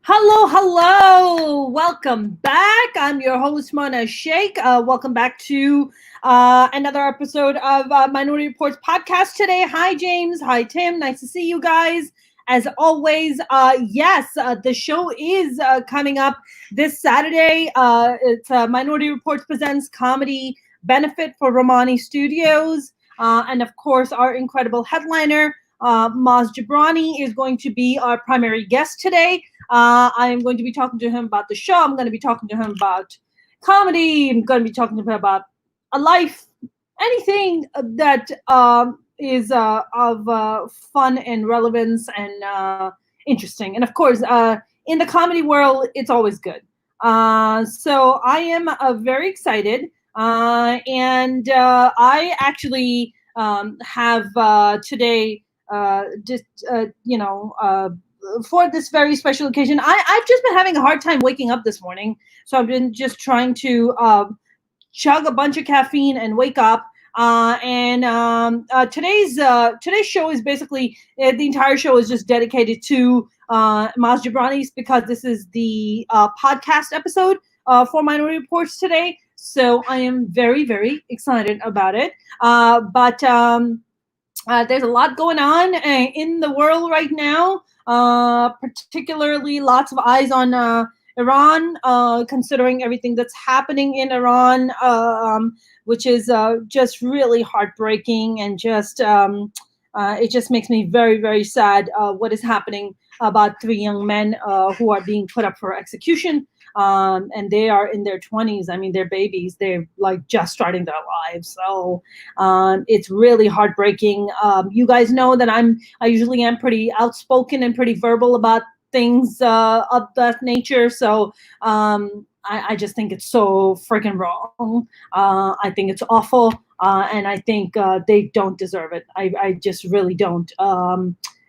Hello. Welcome back. I'm your host, Mona Sheikh. Welcome back to another episode of Minority Reportz podcast today. Hi, James. Hi, Tim. Nice to see you guys. As always, the show is coming up this Saturday. It's Minority Reportz Presents Comedy Benefit for Romani Studios. And of course, our incredible headliner, Maz Jobrani, is going to be our primary guest today. I'm going to be talking to him about the show. I'm going to be talking to him about comedy. I'm going to be talking to him about a life, anything that is of fun and relevance and interesting. And of course, in the comedy world, it's always good. So I am very excited. And I actually have today just, for this very special occasion. I've just been having a hard time waking up this morning. So I've been just trying to chug a bunch of caffeine and wake up. Today's show is basically the entire show is just dedicated to Maz Jobrani because this is the podcast episode for Minority Reportz today. So I am very, very excited about it. But there's a lot going on in the world right now, particularly lots of eyes on Iran, considering everything that's happening in Iran, which is just really heartbreaking and just it just makes me very, very sad what is happening about 3 young men who are being put up for execution. And they are in their 20s. I mean, they're babies. They're like just starting their lives. So it's really heartbreaking. You guys know that I usually am pretty outspoken and pretty verbal about things of that nature. So I just think it's so freaking wrong. I think it's awful. And I think they don't deserve it. I just really don't.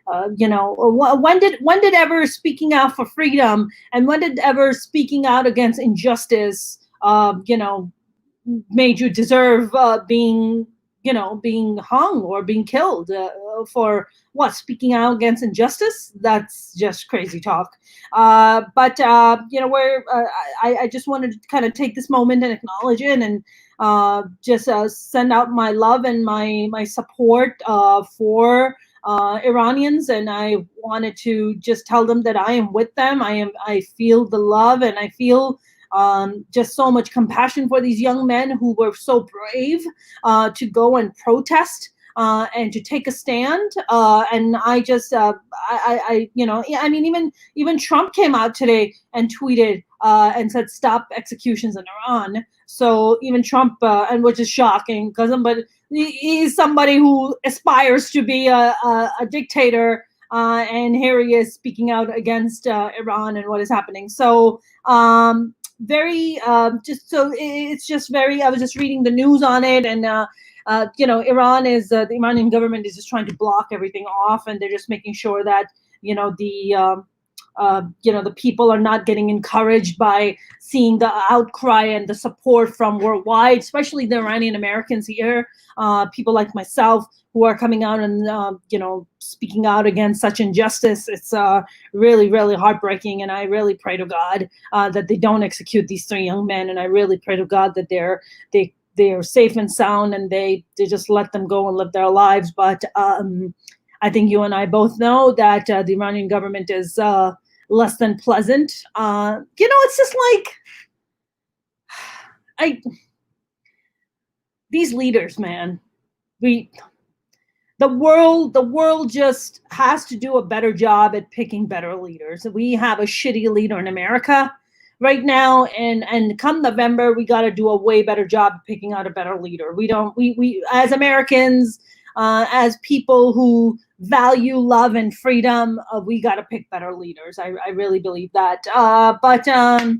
When did ever speaking out for freedom and when did ever speaking out against injustice, made you deserve being hung or being killed for what? Speaking out against injustice? That's just crazy talk. I just wanted to kind of take this moment and acknowledge it and just send out my love and my support for Iranians, and I wanted to just tell them that I am with them. I feel the love, and I feel just so much compassion for these young men who were so brave to go and protest and to take a stand. And I just, even Trump came out today and tweeted and said, "Stop executions in Iran." So even Trump, and which is shocking, but he's somebody who aspires to be a dictator, and here he is speaking out against Iran and what is happening. So it's just very. I was just reading the news on it, and Iran is the Iranian government is just trying to block everything off, and they're just making sure that the people are not getting encouraged by seeing the outcry and the support from worldwide, especially the Iranian Americans here, people like myself who are coming out and, speaking out against such injustice. It's really, really heartbreaking. And I really pray to God that they don't execute these 3 young men. And I really pray to God that they're safe and sound and they just let them go and live their lives. But I think you and I both know that the Iranian government is less than pleasant. It's just like these leaders, man. The world just has to do a better job at picking better leaders. We have a shitty leader in America right now, and come November, we got to do a way better job of picking out a better leader. We as Americans, as people who value love and freedom, we got to pick better leaders. I really believe that. But I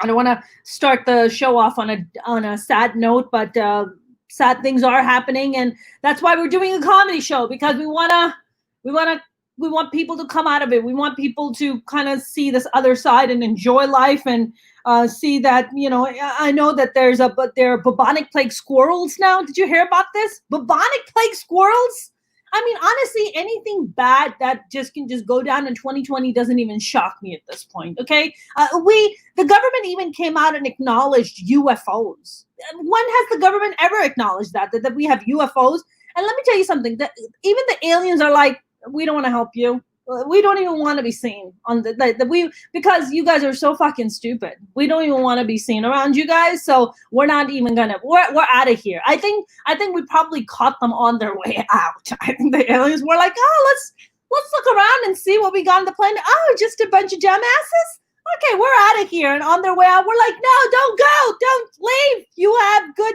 don't want to start the show off on a sad note, but sad things are happening, and that's why we're doing a comedy show, because we want people to come out of it. We want people to kind of see this other side and enjoy life and see that, I know that there are bubonic plague squirrels now. Did you hear about this? Bubonic plague squirrels? I mean, honestly, anything bad that just can just go down in 2020 doesn't even shock me at this point. Okay, the government even came out and acknowledged UFOs. When has the government ever acknowledged that we have UFOs? And let me tell you something: that even the aliens are like, we don't want to help you. We don't even want to be seen on we because you guys are so fucking stupid. We don't even want to be seen around you guys, so we're not even gonna. We're out of here. I think we probably caught them on their way out. I think the aliens were like, oh, let's look around and see what we got on the planet. Oh, just a bunch of dumbasses. Okay, we're out of here. And on their way out, we're like, no, don't go, don't leave. You have good,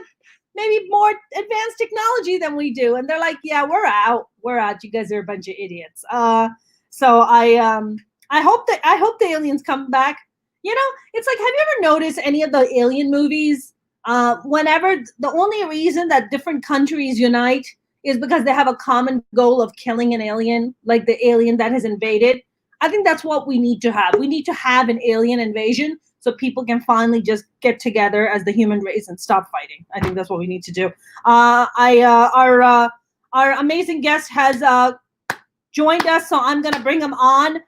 maybe more advanced technology than we do. And they're like, yeah, we're out. We're out. You guys are a bunch of idiots. So I hope the aliens come back. You know, it's like, have you ever noticed any of the alien movies? Whenever the only reason that different countries unite is because they have a common goal of killing an alien, like the alien that has invaded. I think that's what we need to have. We need to have an alien invasion so people can finally just get together as the human race and stop fighting. I think that's what we need to do. Our amazing guest has joined us, so I'm going to bring him on.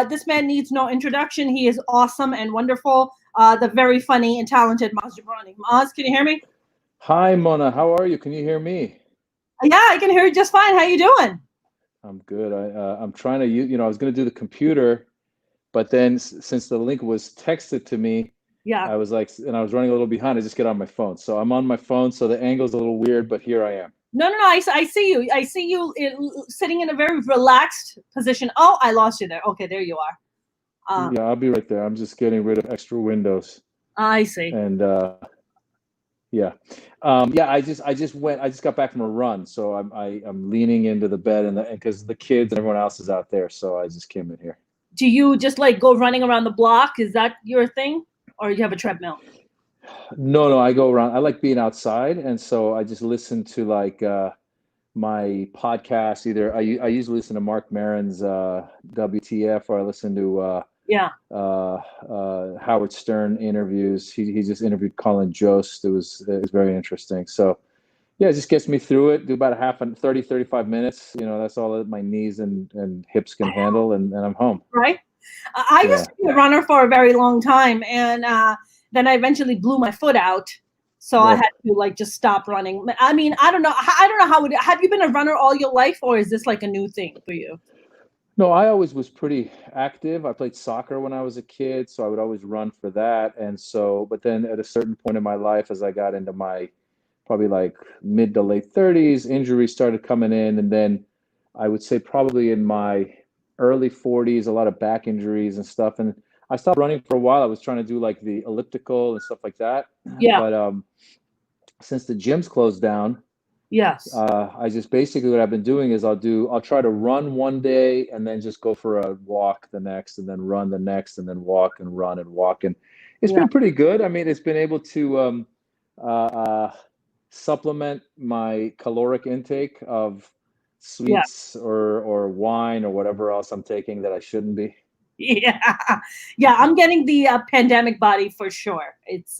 This man needs no introduction. He is awesome and wonderful. The very funny and talented Maz Jobrani. Maz, can you hear me? Hi, Mona. How are you? Can you hear me? Yeah, I can hear you just fine. How you doing? I'm good. I'm trying to use, I was going to do the computer, but then since the link was texted to me, Yeah. I was like, and I was running a little behind. I just get on my phone. So I'm on my phone. So the angle's a little weird, but here I am. No. I see you. I see you sitting in a very relaxed position. Oh, I lost you there. Okay, there you are. Yeah, I'll be right there. I'm just getting rid of extra windows. I see. And yeah, I just got back from a run, so I'm leaning into the bed and because the kids and everyone else is out there, so I just came in here. Do you just like go running around the block? Is that your thing, or you have a treadmill? No, I go around. I like being outside, and so I just listen to like my podcast. Either I usually listen to Mark Maron's WTF, or I listen to Howard Stern interviews. He just interviewed Colin Jost. It was very interesting. So yeah, it just gets me through it. Do about 35 minutes. That's all that my knees and hips can handle, and I'm home. Right. I used to be a runner for a very long time, and then I eventually blew my foot out. So I had to like just stop running. I mean, I don't know how have you been a runner all your life, or is this like a new thing for you? No, I always was pretty active. I played soccer when I was a kid, so I would always run for that. And so, but then at a certain point in my life, as I got into my probably like mid to late 30s, injuries started coming in. And then I would say probably in my early 40s, a lot of back injuries and stuff. And I stopped running for a while. I was trying to do like the elliptical and stuff like that. Yeah. But since the gyms closed down, yes, I just basically what I've been doing is I'll try to run one day and then just go for a walk the next, and then run the next, and then walk and run and walk. And it's been pretty good. I mean, it's been able to supplement my caloric intake of sweets or wine or whatever else I'm taking that I shouldn't be. Yeah. I'm getting the pandemic body for sure. It's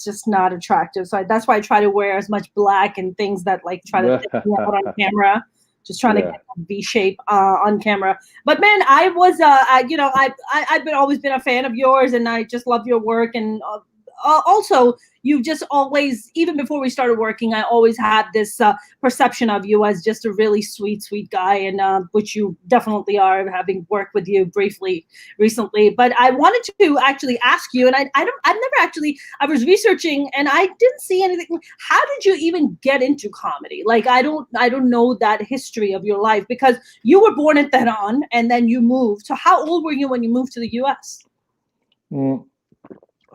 just not attractive. So that's why I try to wear as much black and things that like try to take me out on camera. Just trying to get a V shape on camera. But man, I was I've always been a fan of yours, and I just love your work. And also, you just always, even before we started working, I always had this perception of you as just a really sweet guy, and which you definitely are, having worked with you briefly recently. But I wanted to actually ask you, and I was researching and I didn't see anything. How did you even get into comedy? Like, I don't know that history of your life, because you were born in Tehran and then you moved. So how old were you when you moved to the US?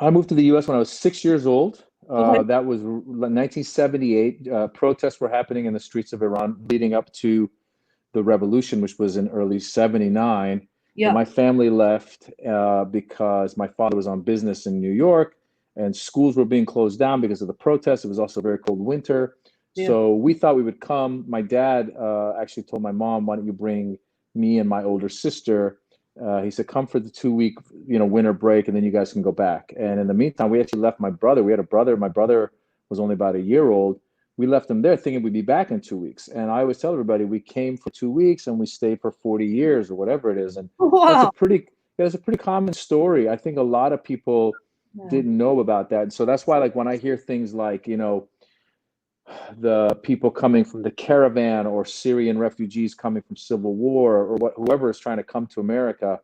I moved to the U.S. when I was 6 years old. That was 1978. Protests were happening in the streets of Iran leading up to the revolution, which was in early 79. Yeah. And my family left because my father was on business in New York, and schools were being closed down because of the protests. It was also a very cold winter. Yeah. So we thought we would come. My dad actually told my mom, why don't you bring me and my older sister? He said, come for the 2-week, winter break, and then you guys can go back. And in the meantime, we actually left my brother. We had a brother. My brother was only about a year old. we left them there thinking we'd be back in 2 weeks. And I always tell everybody we came for 2 weeks and we stayed for 40 years or whatever it is. And Wow. that's a pretty common story. I think a lot of people didn't know about that. And so that's why, like, when I hear things like, the people coming from the caravan or Syrian refugees coming from civil war or whoever is trying to come to America,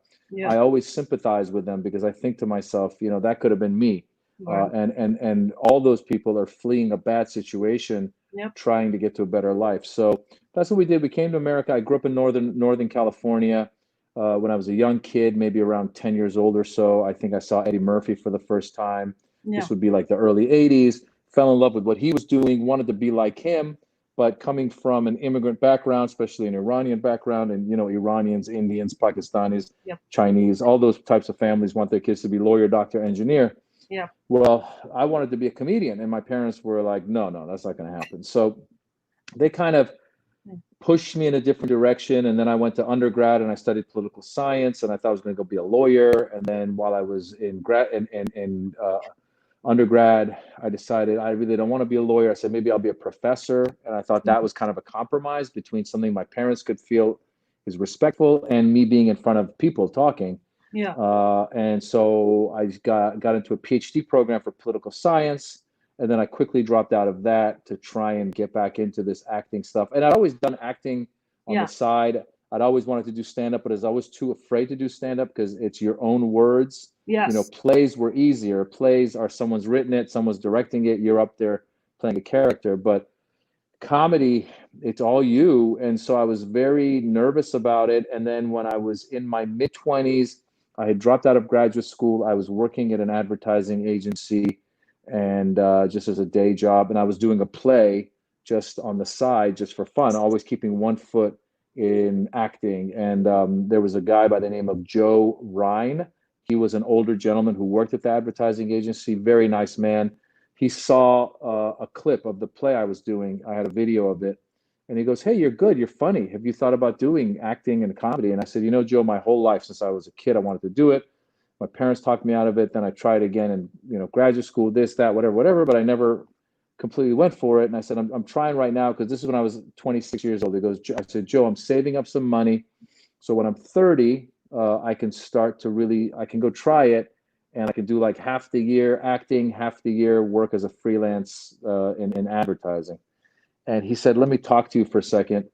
I always sympathize with them because I think to myself, that could have been me. Right. And all those people are fleeing a bad situation, trying to get to a better life. So that's what we did. We came to America. I grew up in Northern California. When I was a young kid, maybe around 10 years old or so, I think I saw Eddie Murphy for the first time. This would be like the early 80s. Fell in love with what he was doing, wanted to be like him, but coming from an immigrant background, especially an Iranian background, and Iranians, Indians, Pakistanis, Chinese, all those types of families want their kids to be lawyer, doctor, engineer. Yeah. Well, I wanted to be a comedian, and my parents were like, no, that's not going to happen. So they kind of pushed me in a different direction. And then I went to undergrad and I studied political science, and I thought I was going to go be a lawyer. And then while I was in undergrad, I decided I really don't want to be a lawyer. I said, maybe I'll be a professor. And I thought that was kind of a compromise between something my parents could feel is respectful and me being in front of people talking. Yeah. And so I got into a PhD program for political science. And then I quickly dropped out of that to try and get back into this acting stuff. And I'd always done acting on the side. I'd always wanted to do stand-up, but I was always too afraid to do stand-up because it's your own words. Yes. Plays were easier. Plays are someone's written it, someone's directing it, you're up there playing a character. But comedy, it's all you. And so I was very nervous about it. And then when I was in my mid-20s, I had dropped out of graduate school. I was working at an advertising agency and just as a day job. And I was doing a play just on the side, just for fun, always keeping one foot in acting. And there was a guy by the name of Joe Rhine. He was an older gentleman who worked at the advertising agency, very nice man. He saw a clip of the play I was doing. I had a video of it. And he goes, hey, you're good. You're funny. Have you thought about doing acting and comedy? And I said, Joe, my whole life since I was a kid, I wanted to do it. My parents talked me out of it. Then I tried again in graduate school, this, that, whatever, but I never completely went for it. And I said, I'm trying right now because this is when I was 26 years old. I said, Joe, I'm saving up some money. So when I'm 30, I can I can go try it. And I can do like half the year acting, half the year work as a freelance in advertising. And he said, let me talk to you for a second.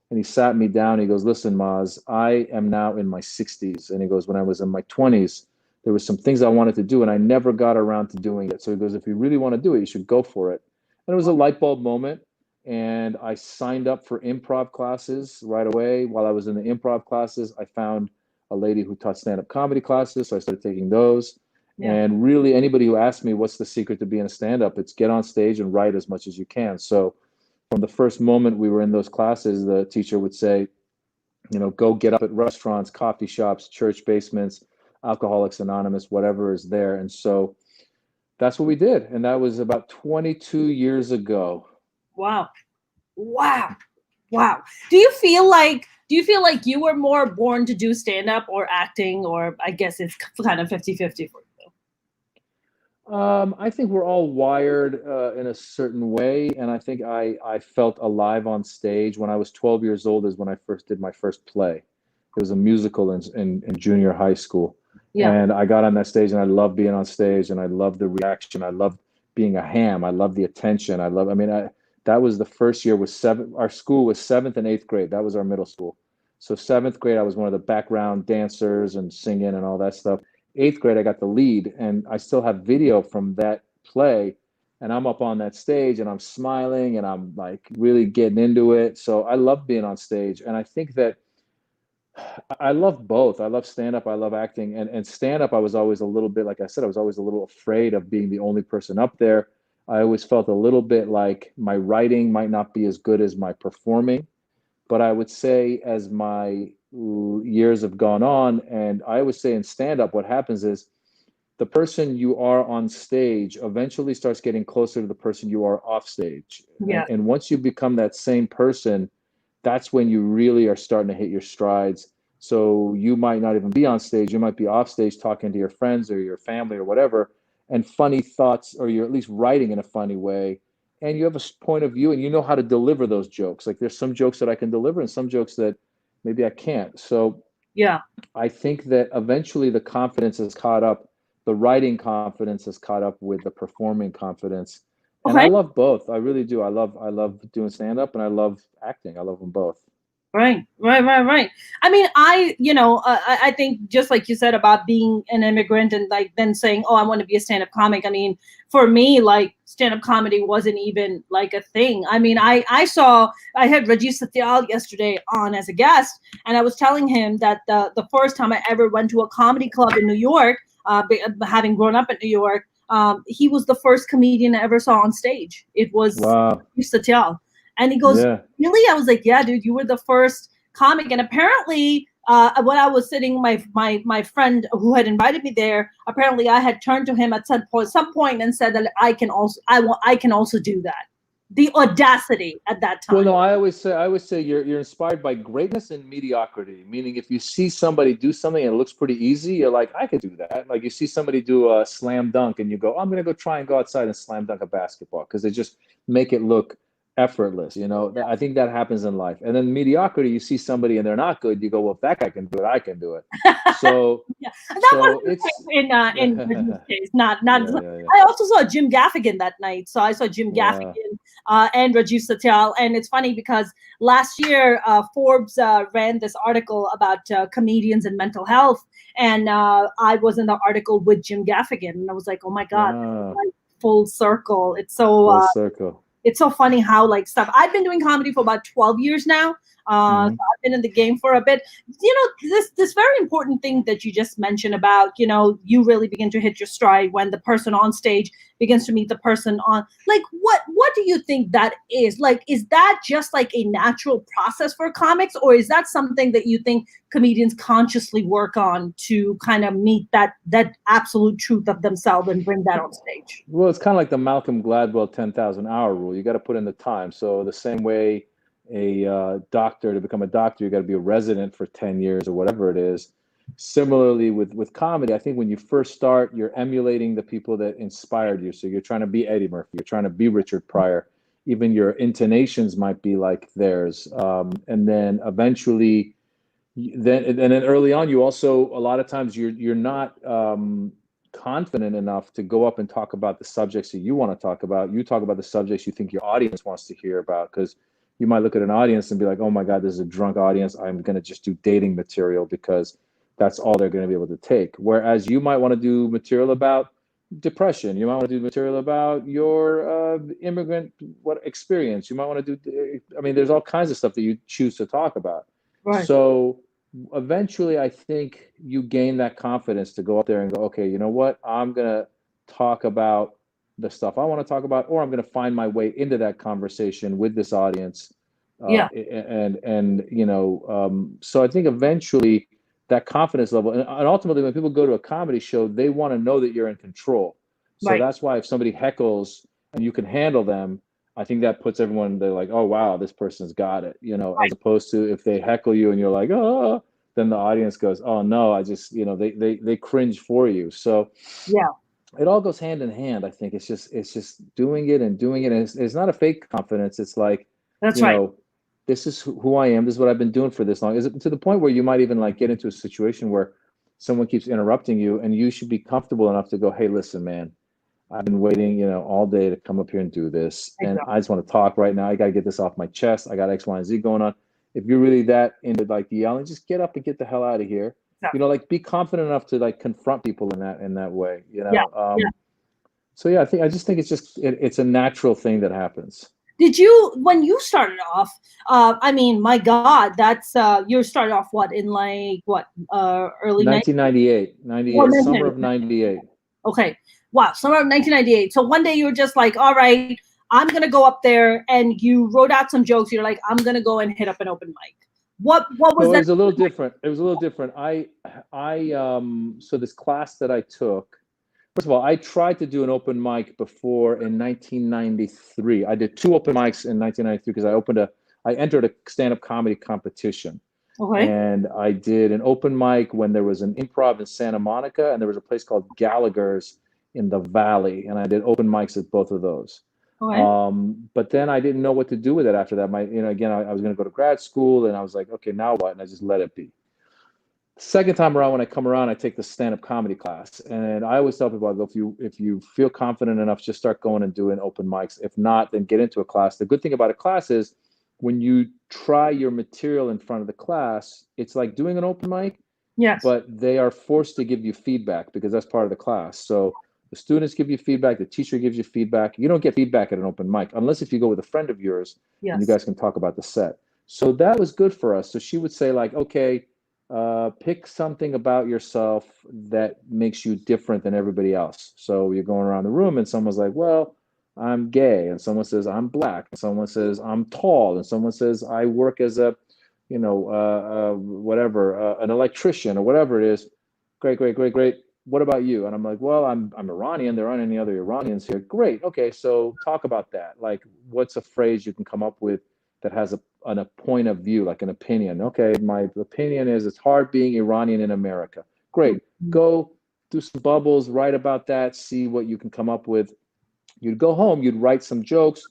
And he sat me down. He goes, listen, Maz, I am now in my 60s. And he goes, when I was in my 20s, there were some things I wanted to do and I never got around to doing it. So he goes, if you really want to do it, you should go for it. And it was a light bulb moment. And I signed up for improv classes right away. While I was in the improv classes, I found a lady who taught stand-up comedy classes. So I started taking those. Yeah. And really, anybody who asked me, what's the secret to being a stand-up? It's get on stage and write as much as you can. So from the first moment we were in those classes, the teacher would say, go get up at restaurants, coffee shops, church basements, Alcoholics Anonymous, whatever is there. And so that's what we did. And that was about 22 years ago. Wow. Do you feel like you were more born to do stand-up or acting, or I guess it's kind of 50-50 for you? I think we're all wired in a certain way. And I think I felt alive on stage when I was 12 years old is when I first did my first play. It was a musical in junior high school. Yeah. And I got on that stage and I loved being on stage and I loved the reaction. I loved being a ham. I loved the attention. That was the first year our school was 7th and 8th grade. That was our middle school. So 7th grade, I was one of the background dancers and singing and all that stuff. 8th grade, I got the lead, and I still have video from that play. And I'm up on that stage and I'm smiling and I'm like really getting into it. So I love being on stage. And I think that I love both. I love stand-up. I love acting. And stand-up, I was always a little bit, like I said, I was always a little afraid of being the only person up there. I always felt a little bit like my writing might not be as good as my performing. But I would say as my years have gone on, and I always say in stand-up, what happens is the person you are on stage eventually starts getting closer to the person you are off stage. Yeah. And once you become that same person, that's when you really are starting to hit your strides. So you might not even be on stage. You might be off stage talking to your friends or your family or whatever, and funny thoughts, or you're at least writing in a funny way. and you have a point of view, and you know how to deliver those jokes. Like there's some jokes that I can deliver and some jokes that maybe I can't. So Yeah. I think that eventually the confidence is caught up, the writing confidence is caught up with the performing confidence. And I Okay. love both. I really do. I love doing stand up and I love acting. I love them both. Right. I mean, I think just like you said about being an immigrant and like then saying, oh, I want to be a stand-up comic. I mean, for me, like stand-up comedy wasn't even like a thing. I mean, I had Rajesh Satyal yesterday on as a guest, and I was telling him that the first time I ever went to a comedy club in New York, having grown up in New York, he was the first comedian I ever saw on stage. It was Wow. Rajesh Satyal. And he goes, Yeah. really? I was like, yeah, dude, you were the first comic. And apparently, when I was sitting, my friend who had invited me there, apparently I had turned to him at some point and said that I can also do that. The audacity at that time. Well, no, I always say you're inspired by greatness and mediocrity. Meaning, if you see somebody do something and it looks pretty easy, you're like, I could do that. Like you see somebody do a slam dunk, and you go, I'm gonna go try and go outside and slam dunk a basketball because they just make it look effortless. I think that happens in life. And then mediocrity, you see somebody and they're not good, you go, well, if that guy can do it, I can do it. So yeah, that so was it's in Rajeev's case. Not. yeah. I also saw Jim Gaffigan that night. So I saw Jim Gaffigan and Rajeev Satyal, and it's funny because last year Forbes ran this article about comedians and mental health, and I was in the article with Jim Gaffigan, and I was like, oh my god, Wow. like full circle. It's so Full circle. It's so funny how like stuff. I've been doing comedy for about 12 years now. So I've been in the game for a bit. This very important thing that you just mentioned about, you really begin to hit your stride when the person on stage begins to meet the person on, like, what do you think that is? Like, is that just like a natural process for comics, or is that something that you think comedians consciously work on to kind of meet that absolute truth of themselves and bring that on stage? Well, it's kind of like the Malcolm Gladwell 10,000 hour rule. You got to put in the time. So the same way a doctor, to become a doctor, you got to be a resident for 10 years or whatever it is. Similarly with comedy, I think when you first start, you're emulating the people that inspired you. So you're trying to be Eddie Murphy, you're trying to be Richard Pryor. Even your intonations might be like theirs. And then eventually, then early on, you also, a lot of times you're not confident enough to go up and talk about the subjects that you want to talk about. You talk about the subjects you think your audience wants to hear about, because you might look at an audience and be like, oh my God, this is a drunk audience. I'm going to just do dating material because that's all they're going to be able to take. Whereas you might want to do material about depression. You might want to do material about your immigrant experience. You might want to do, I mean, there's all kinds of stuff that you choose to talk about. Right. So eventually, I think you gain that confidence to go up there and go, okay, you know what? I'm going to talk about the stuff I want to talk about, or I'm going to find my way into that conversation with this audience. Yeah. So I think eventually that confidence level, and ultimately when people go to a comedy show, they want to know that you're in control. So Right. that's why if somebody heckles and you can handle them, I think that puts everyone, they're like, oh, wow, this person's got it, Right. as opposed to if they heckle you and you're like, oh, then the audience goes, oh no, I just, they cringe for you. So Yeah. it all goes hand in hand. I think it's just doing it. And it's not a fake confidence. It's like, That's right. this is who I am. This is what I've been doing for this long. Is it to the point where you might even like get into a situation where someone keeps interrupting you and you should be comfortable enough to go, hey, listen, man, I've been waiting, all day to come up here and do this. And I just want to talk right now. I got to get this off my chest. I got X, Y, and Z going on. If you're really that into like the yelling, just get up and get the hell out of here. Like be confident enough to like confront people in that way, So yeah, I just think it's a natural thing that happens. Did you, when you started off, I mean, my God, that's, you started off in like, early 1998, summer of 98. Okay. Wow. Summer of 1998. So one day you were just like, all right, I'm going to go up there, and you wrote out some jokes. You're like, I'm going to go and hit up an open mic. What was that? It was a little different. So this class that I took, first of all, I tried to do an open mic before in 1993. I did 2 open mics in 1993 because I entered a stand-up comedy competition. Okay. And I did an open mic when there was an improv in Santa Monica, and there was a place called Gallagher's in the Valley, and I did open mics at both of those. Okay. But then I didn't know what to do with it after that. Again, I was going to go to grad school, and I was like, okay, now what? And I just let it be. Second time around, when I come around, I take the stand-up comedy class, and I always tell people, if you feel confident enough, just start going and doing open mics. If not, then get into a class. The good thing about a class is when you try your material in front of the class, it's like doing an open mic, Yes. but they are forced to give you feedback because that's part of the class. So the students give you feedback, the teacher gives you feedback. You don't get feedback at an open mic unless if you go with a friend of yours and you Yes. guys can talk about the set. So that was good for us. So she would say like, okay, pick something about yourself that makes you different than everybody else. So you're going around the room and someone's like, well, I'm gay, and someone says I'm black, and someone says I'm tall, and someone says I work as a whatever, an electrician or whatever it is. Great, great, great, great. What about you? And I'm like, well, I'm Iranian. There aren't any other Iranians here. Great. Okay, so talk about that. Like, what's a phrase you can come up with that has a point of view, like an opinion? Okay, my opinion is it's hard being Iranian in America. Great. Go do some bubbles, write about that, see what you can come up with. You'd go home, you'd write some jokes,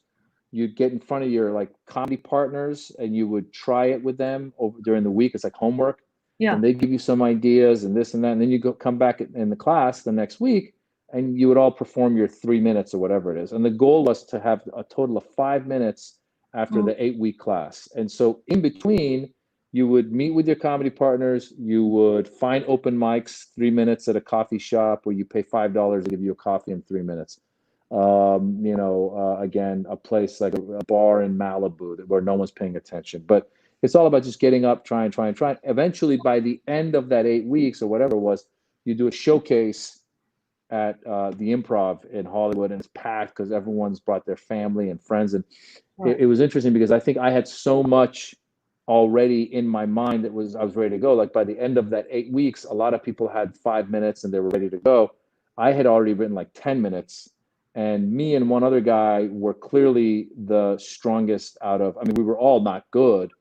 you'd get in front of your like comedy partners and you would try it with them over during the week. It's like homework. Yeah. And they give you some ideas and this and that. And then you come back in the class the next week and you would all perform your 3 minutes or whatever it is. And the goal was to have a total of 5 minutes after the 8-week class. And so in between, you would meet with your comedy partners. You would find open mics, 3 minutes at a coffee shop where you pay $5 to give you a coffee in 3 minutes. Again, a place like a bar in Malibu where no one's paying attention. But it's all about just getting up, trying. Eventually, by the end of that 8 weeks or whatever it was, you do a showcase at the Improv in Hollywood, and it's packed because everyone's brought their family and friends. And it was interesting because I think I had so much already in my mind I was ready to go. Like by the end of that 8 weeks, a lot of people had 5 minutes and they were ready to go. I had already written like 10 minutes. And me and one other guy were clearly the strongest out of, I mean, we were all not good,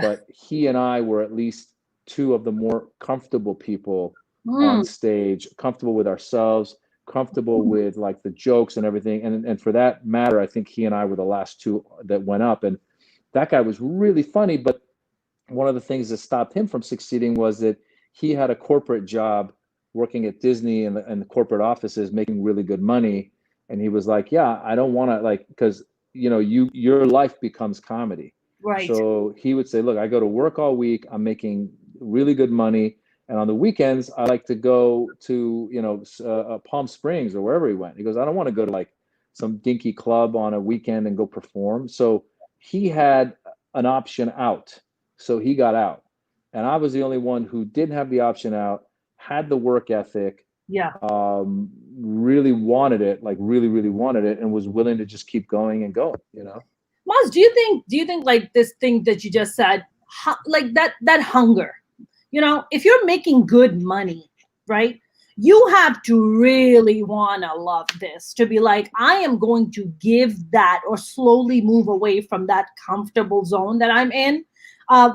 but he and I were at least two of the more comfortable people on stage, comfortable with ourselves, comfortable with like the jokes and everything. And for that matter, I think he and I were the last two that went up. And that guy was really funny. But one of the things that stopped him from succeeding was that he had a corporate job working at Disney and the corporate offices making really good money. And he was like, yeah, I don't want to like, because your life becomes comedy. Right. So he would say, look, I go to work all week, I'm making really good money, and on the weekends I like to go to Palm Springs or wherever he went. He goes, I don't want to go to like some dinky club on a weekend and go perform. So he had an option out, so he got out, and I was the only one who didn't have the option out, had the work ethic, really wanted it, like really, really wanted it, and was willing to just keep going and going, Maz, do you think like this thing that you just said, like that hunger, if you're making good money, right? You have to really want to love this to be like, I am going to give that or slowly move away from that comfortable zone that I'm in.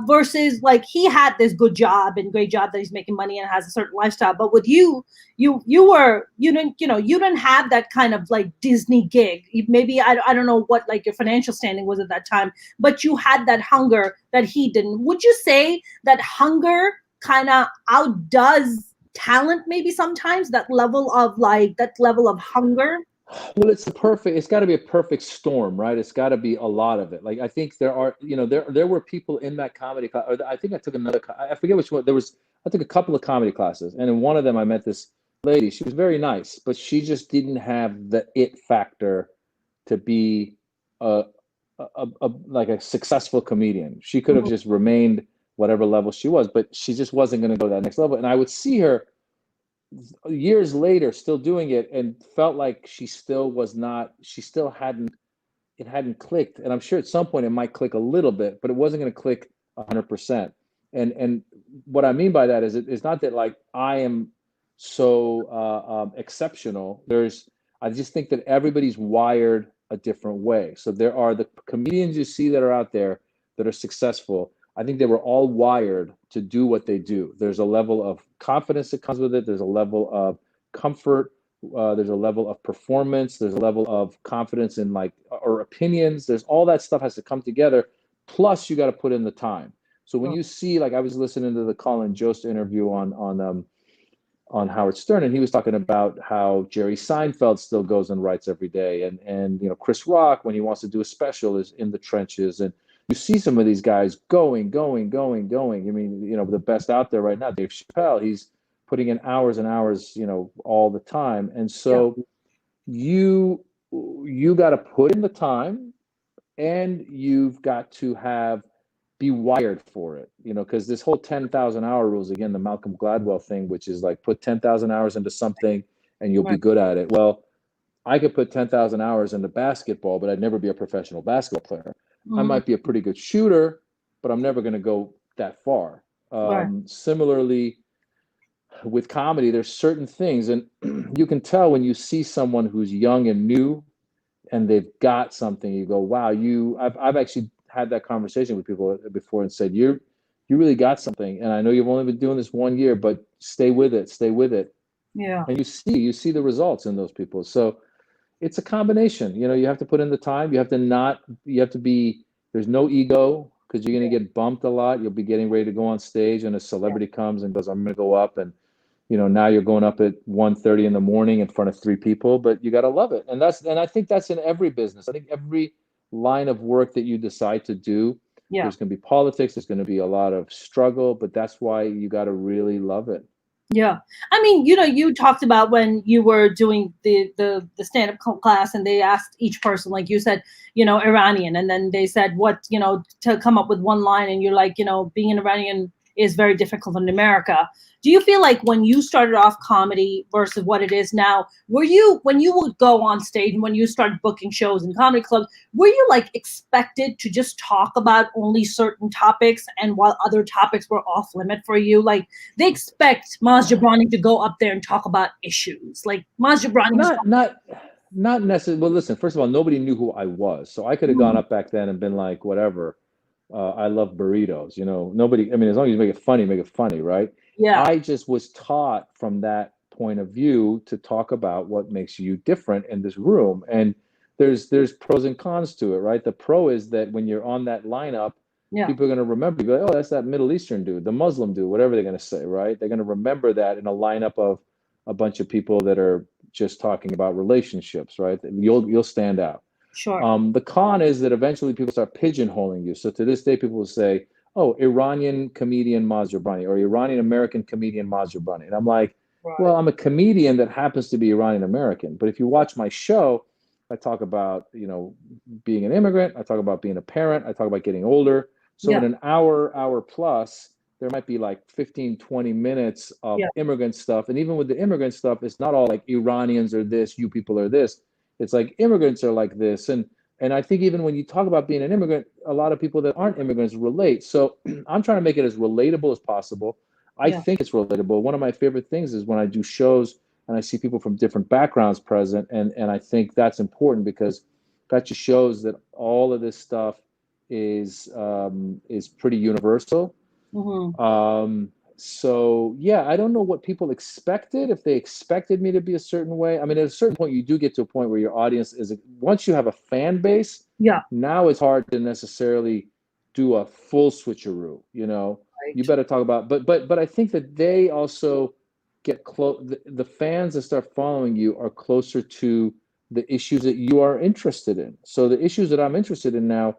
Versus like he had this good job and great job that he's making money and has a certain lifestyle, but with you didn't have that kind of like Disney gig. Maybe I don't know what like your financial standing was at that time, but you had that hunger that he didn't. Would you say that hunger kind of outdoes talent maybe sometimes, that level of hunger? Well, it's got to be a perfect storm, right? It's got to be a lot of it. Like I think there are, there were people in that comedy class, or I think I took I forget which one. I took a couple of comedy classes, and in one of them I met this lady. She was very nice, but she just didn't have the it factor to be like a successful comedian. She could have just remained whatever level she was, but she just wasn't going to go to that next level. And I would see her years later still doing it and felt like she still hadn't clicked. And I'm sure at some point it might click a little bit, but it wasn't going to click 100%. And what I mean by that is it's not that like I am so exceptional. I just think that everybody's wired a different way. So there are the comedians you see that are out there that are successful. I think they were all wired to do what they do. There's a level of confidence that comes with it. There's a level of comfort there's a level of performance, there's a level of confidence in like or opinions. There's all that stuff has to come together. Plus, you got to put in the time. So when you see, like, I was listening to the Colin Jost interview on Howard Stern, and he was talking about how Jerry Seinfeld still goes and writes every day, and you know, Chris Rock, when he wants to do a special, is in the trenches, and you see some of these guys going. I mean, you know, the best out there right now, Dave Chappelle, he's putting in hours and hours, you know, all the time, and so you got to put in the time, and you've got to be wired for it, you know, because this whole 10,000 hour rules, again, the Malcolm Gladwell thing, which is like put 10,000 hours into something and you'll be good at it. Well, I could put 10,000 hours into basketball, but I'd never be a professional basketball player. I might be a pretty good shooter, but I'm never going to go that far. Similarly, with comedy, there's certain things, and you can tell when you see someone who's young and new and they've got something, you go, wow, I've actually had that conversation with people before and said, you really got something. And I know you've only been doing this 1 year, but stay with it. Yeah. And you see the results in those people. So it's a combination, you know, you have to put in the time. There's no ego, because you're going to get bumped a lot. You'll be getting ready to go on stage and a celebrity comes and goes, I'm going to go up. And, you know, now you're going up at 1:30 in the morning in front of 3 people, but you got to love it. And I think that's in every business. I think every line of work that you decide to do, there's going to be politics, there's going to be a lot of struggle, but that's why you got to really love it. Yeah. I mean, you know, you talked about when you were doing the stand-up class and they asked each person, like you said, you know, Iranian, and then they said what, you know, to come up with one line, and you're like, you know, being an Iranian is very difficult in America. Do you feel like when you started off comedy versus what it is now, when you would go on stage and when you started booking shows in comedy clubs, were you like expected to just talk about only certain topics, and while other topics were off limit for you? Like, they expect Maz Jobrani to go up there and talk about issues. Like, Maz Jobrani not necessarily. Well, listen, first of all, nobody knew who I was, so I could have gone up back then and been like, whatever, I love burritos, you know. Nobody, I mean, as long as you make it funny, right? Yeah. I just was taught from that point of view to talk about what makes you different in this room. And there's pros and cons to it, right? The pro is that when you're on that lineup, people are going to remember you. Go, oh, that's that Middle Eastern dude, the Muslim dude, whatever they're going to say, right? They're going to remember that in a lineup of a bunch of people that are just talking about relationships, right? You'll stand out. Sure. The con is that eventually people start pigeonholing you. So to this day, people will say, oh, Iranian comedian Maz Jobrani, or Iranian American comedian Maz Jobrani. And I'm like, well, I'm a comedian that happens to be Iranian American. But if you watch my show, I talk about, you know, being an immigrant. I talk about being a parent. I talk about getting older. So in an hour plus, there might be like 15, 20 minutes of immigrant stuff. And even with the immigrant stuff, it's not all like Iranians are this, you people are this. It's like immigrants are like this. And I think even when you talk about being an immigrant, a lot of people that aren't immigrants relate. So I'm trying to make it as relatable as possible. I think it's relatable. One of my favorite things is when I do shows and I see people from different backgrounds present. And I think that's important, because that just shows that all of this stuff is pretty universal. So yeah, I don't know what people expected, if they expected me to be a certain way. I mean, at a certain point, you do get to a point where your audience once you have a fan base, now it's hard to necessarily do a full switcheroo, you know. You better talk about, but I think that they also get close. The fans that start following you are closer to the issues that you are interested in. So the issues that I'm interested in now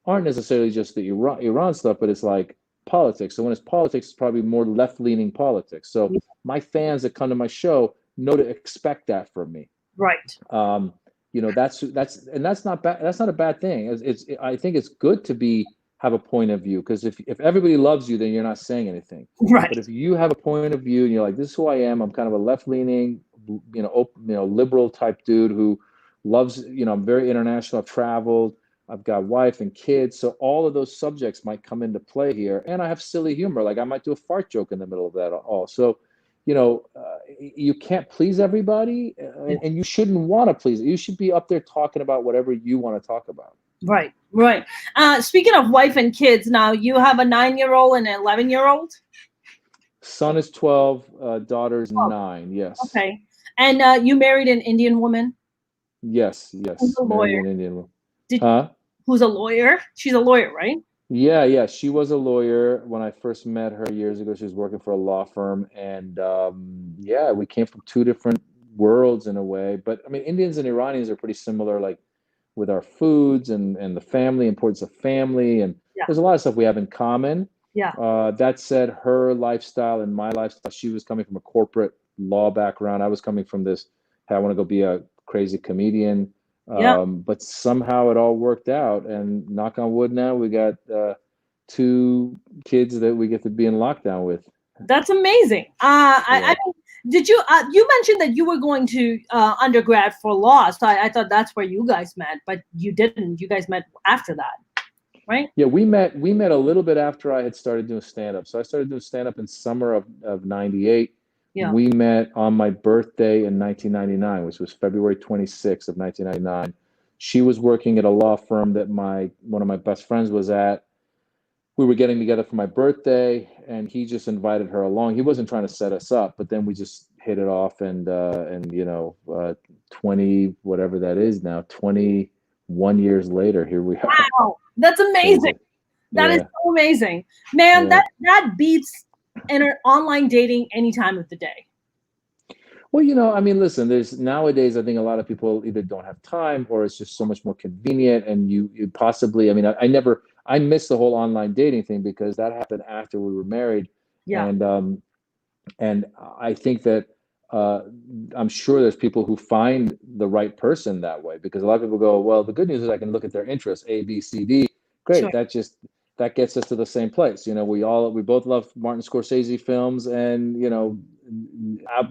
aren't necessarily just the Iran stuff, but it's like politics. So when it's politics, it's probably more left-leaning politics. So my fans that come to my show know to expect that from me. Right. You know, that's not bad. That's not a bad thing. I think it's good to have a point of view, because if everybody loves you, then you're not saying anything. Right. But if you have a point of view and you're like, this is who I am, I'm kind of a left-leaning, liberal type dude who loves, I'm very international, I've traveled, I've got wife and kids. So all of those subjects might come into play here. And I have silly humor. Like I might do a fart joke in the middle of that all. So, you can't please everybody, and you shouldn't want to please. You should be up there talking about whatever you want to talk about. Right. Speaking of wife and kids, now you have a 9-year-old and an 11-year-old? Son is 12, daughter's 9, yes. Okay. And you married an Indian woman? Yes, Who's yes, a married lawyer? an Indian woman. Did Huh? Who's a lawyer? She's a lawyer, right? Yeah, yeah. She was a lawyer when I first met her years ago. She was working for a law firm, and yeah, we came from two different worlds in a way. But I mean, Indians and Iranians are pretty similar, like with our foods and the family, importance of family, and Yeah, there's a lot of stuff we have in common. yeah, That said, her lifestyle and my lifestyle, she was coming from a corporate law background. I was coming from this, hey, I want to go be a crazy comedian. yeah. But somehow it all worked out, and knock on wood, now we got two kids that we get to be in lockdown with. That's amazing. I Yeah. mean, did you you mentioned that you were going to undergrad for law, so I thought that's where you guys met, but you didn't. You guys met after that, right? Yeah, we met a little bit after I had started doing stand up. So I started doing stand up in summer of 98. Yeah, We met on my birthday in 1999, which was February 26th of 1999. She was working at a law firm that one of my best friends was at. We were getting together for my birthday, and he just invited her along. He wasn't trying to set us up, but then we just hit it off, and 20 whatever that is now, 21 years later, here we are. wow, that's amazing. Crazy. That is Yeah. so amazing, man. Yeah. That beats online dating any time of the day. Well, I mean, listen, there's nowadays, I think a lot of people either don't have time or it's just so much more convenient. And you possibly, I mean, I missed the whole online dating thing because that happened after we were married. Yeah, And I think that uh, I'm sure there's people who find the right person that way, because a lot of people go, well, the good news is I can look at their interests, A, B, C, D. sure. Great. That gets us to the same place. We both love Martin Scorsese films, and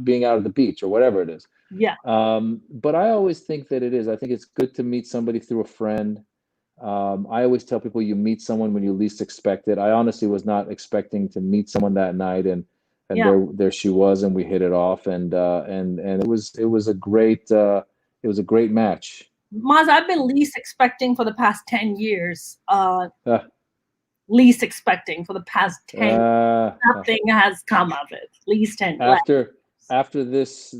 being out at the beach or whatever it is. Yeah, But I always think that I think it's good to meet somebody through a friend. I always tell people you meet someone when you least expect it. I honestly was not expecting to meet someone that night, and yeah. there she was, and we hit it off, and it was a great match. Maz, I've been least expecting for the past 10 years. Uh, Least expecting for the past 10 years. uh, Nothing has come of it. Least 10. after this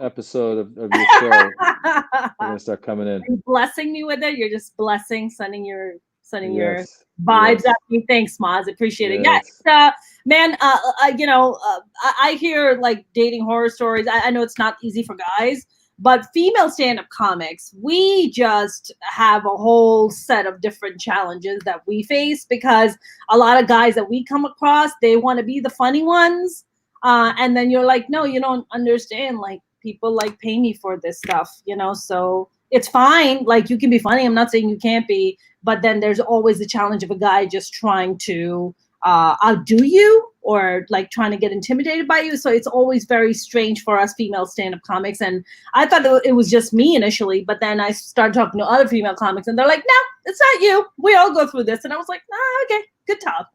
episode of your show, they're gonna start coming in. Are you blessing me with it? You're just blessing, sending your Yes, vibes yes, at me. Thanks, Maz. Appreciate it. Yeah, yes. man. I hear like dating horror stories. I know it's not easy for guys, but female stand-up comics, we just have a whole set of different challenges that we face, because a lot of guys that we come across, they want to be the funny ones, and then you're like, no, you don't understand. Like, people like pay me for this stuff, so it's fine. Like, you can be funny. I'm not saying you can't be, but then there's always the challenge of a guy just trying to outdo you, or like trying to get intimidated by you. So it's always very strange for us female stand-up comics. And I thought it was just me initially, but then I started talking to other female comics, and they're like, no, it's not you. We all go through this. And I was like, okay, good talk,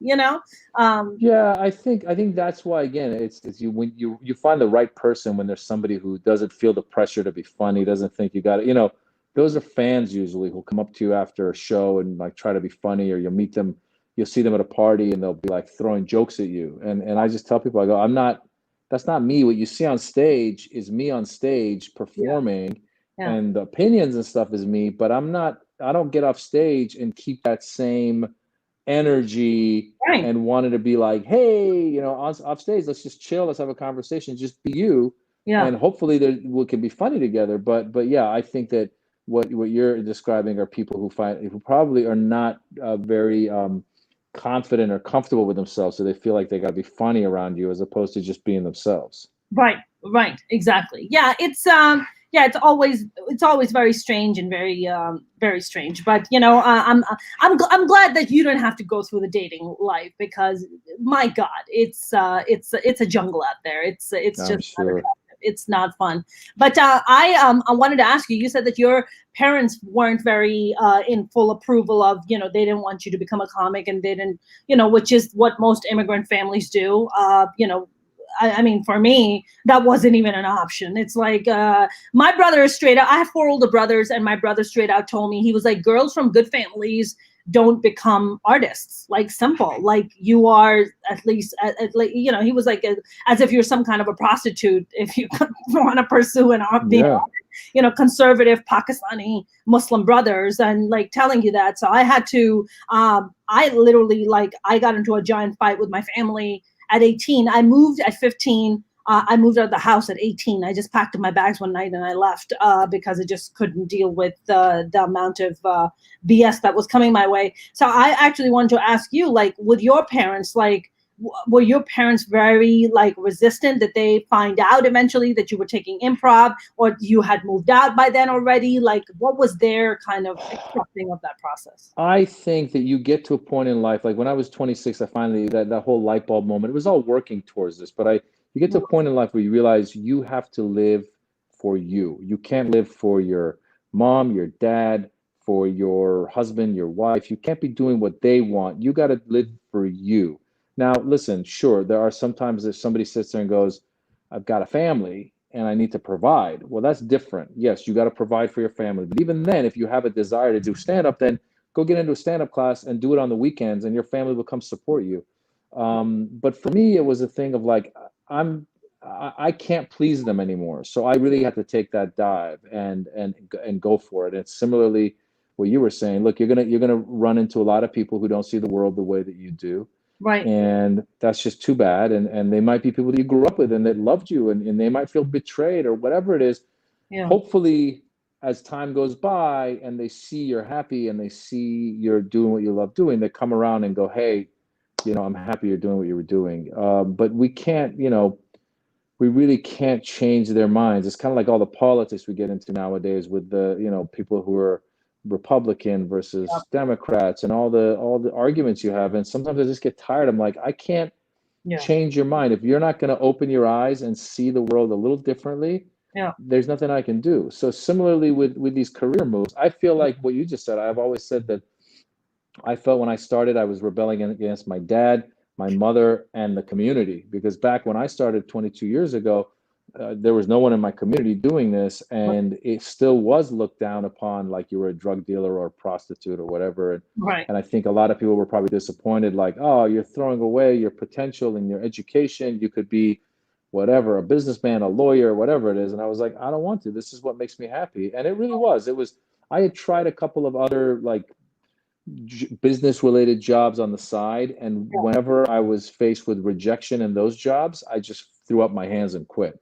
Yeah, I think that's why, again, it's when you find the right person, when there's somebody who doesn't feel the pressure to be funny, doesn't think you got it. Those are fans usually who'll come up to you after a show and like try to be funny, or you'll see them at a party and they'll be like throwing jokes at you. And I just tell people, I go, that's not me. What you see on stage is me on stage performing, Yeah. and the opinions and stuff is me, but I don't get off stage and keep that same energy Right. and wanted to be like, hey, off stage, let's just chill, let's have a conversation, just be you, Yeah. and hopefully we can be funny together. But yeah, I think that what you're describing are people who probably are not very confident or comfortable with themselves, so they feel like they got to be funny around you as opposed to just being themselves. Right, exactly. Yeah, it's always very strange and very strange. But I'm glad that you don't have to go through the dating life, because my God, it's a jungle out there. It's I'm just sure. it's not fun. But I wanted to ask you. You said that your parents weren't very in full approval of, they didn't want you to become a comic, and they didn't, which is what most immigrant families do. I mean, for me, that wasn't even an option. It's like, my brother is straight out. I have 4 older brothers, and my brother straight out told me, he was like, girls from good families don't become artists. Like, simple. Like, you are at least, like, you know, he was like, as if you're some kind of a prostitute if you want to pursue an art, being, you know, conservative Pakistani Muslim brothers, and like telling you that. So I had to, I literally, like, I got into a giant fight with my family at 18. I moved at 15. I moved out of the house at 18. I just packed up my bags one night and I left because I just couldn't deal with the amount of BS that was coming my way. So I actually wanted to ask you, like, with your parents, like, were your parents very, like, resistant? Did they find out eventually that you were taking improv, or you had moved out by then already? Like, what was their kind of accepting of that process? I think that you get to a point in life, like when I was 26, I finally, that whole light bulb moment, it was all working towards this, but you get to a point in life where you realize you have to live for you. You can't live for your mom, your dad, for your husband, your wife. You can't be doing what they want. You got to live for you. Now, listen, sure, there are sometimes that somebody sits there and goes, I've got a family and I need to provide. Well, that's different. Yes, you got to provide for your family. But even then, if you have a desire to do stand-up, then go get into a stand-up class and do it on the weekends, and your family will come support you. But for me, it was a thing of like, I can't please them anymore. So I really had to take that dive and go for it. And similarly, what you were saying, look, you're gonna run into a lot of people who don't see the world the way that you do. Right. And that's just too bad. And they might be people that you grew up with and that loved you, and they might feel betrayed or whatever it is. Yeah. Hopefully, as time goes by and they see you're happy and they see you're doing what you love doing, they come around and go, hey, you know, I'm happy you're doing what you were doing. But we can't, you know, we really can't change their minds. It's kind of like all the politics we get into nowadays with the, you know, people who are Republican versus Democrats and all the arguments you have. And sometimes I just get tired. I'm like, I can't change your mind. If you're not going to open your eyes and see the world a little differently, there's nothing I can do. So similarly with these career moves, I feel like what you just said, I've always said that I felt when I started, I was rebelling against my dad, my mother, and the community. Because back when I started 22 years ago, there was no one in my community doing this, and it still was looked down upon like you were a drug dealer or a prostitute or whatever. And I think a lot of people were probably disappointed, like, oh, you're throwing away your potential and your education. You could be whatever, a businessman, a lawyer, whatever it is. And I was like, I don't want to. This is what makes me happy. And it really was. It was. I had tried a couple of other like business related jobs on the side, and whenever I was faced with rejection in those jobs, I just threw up my hands and quit.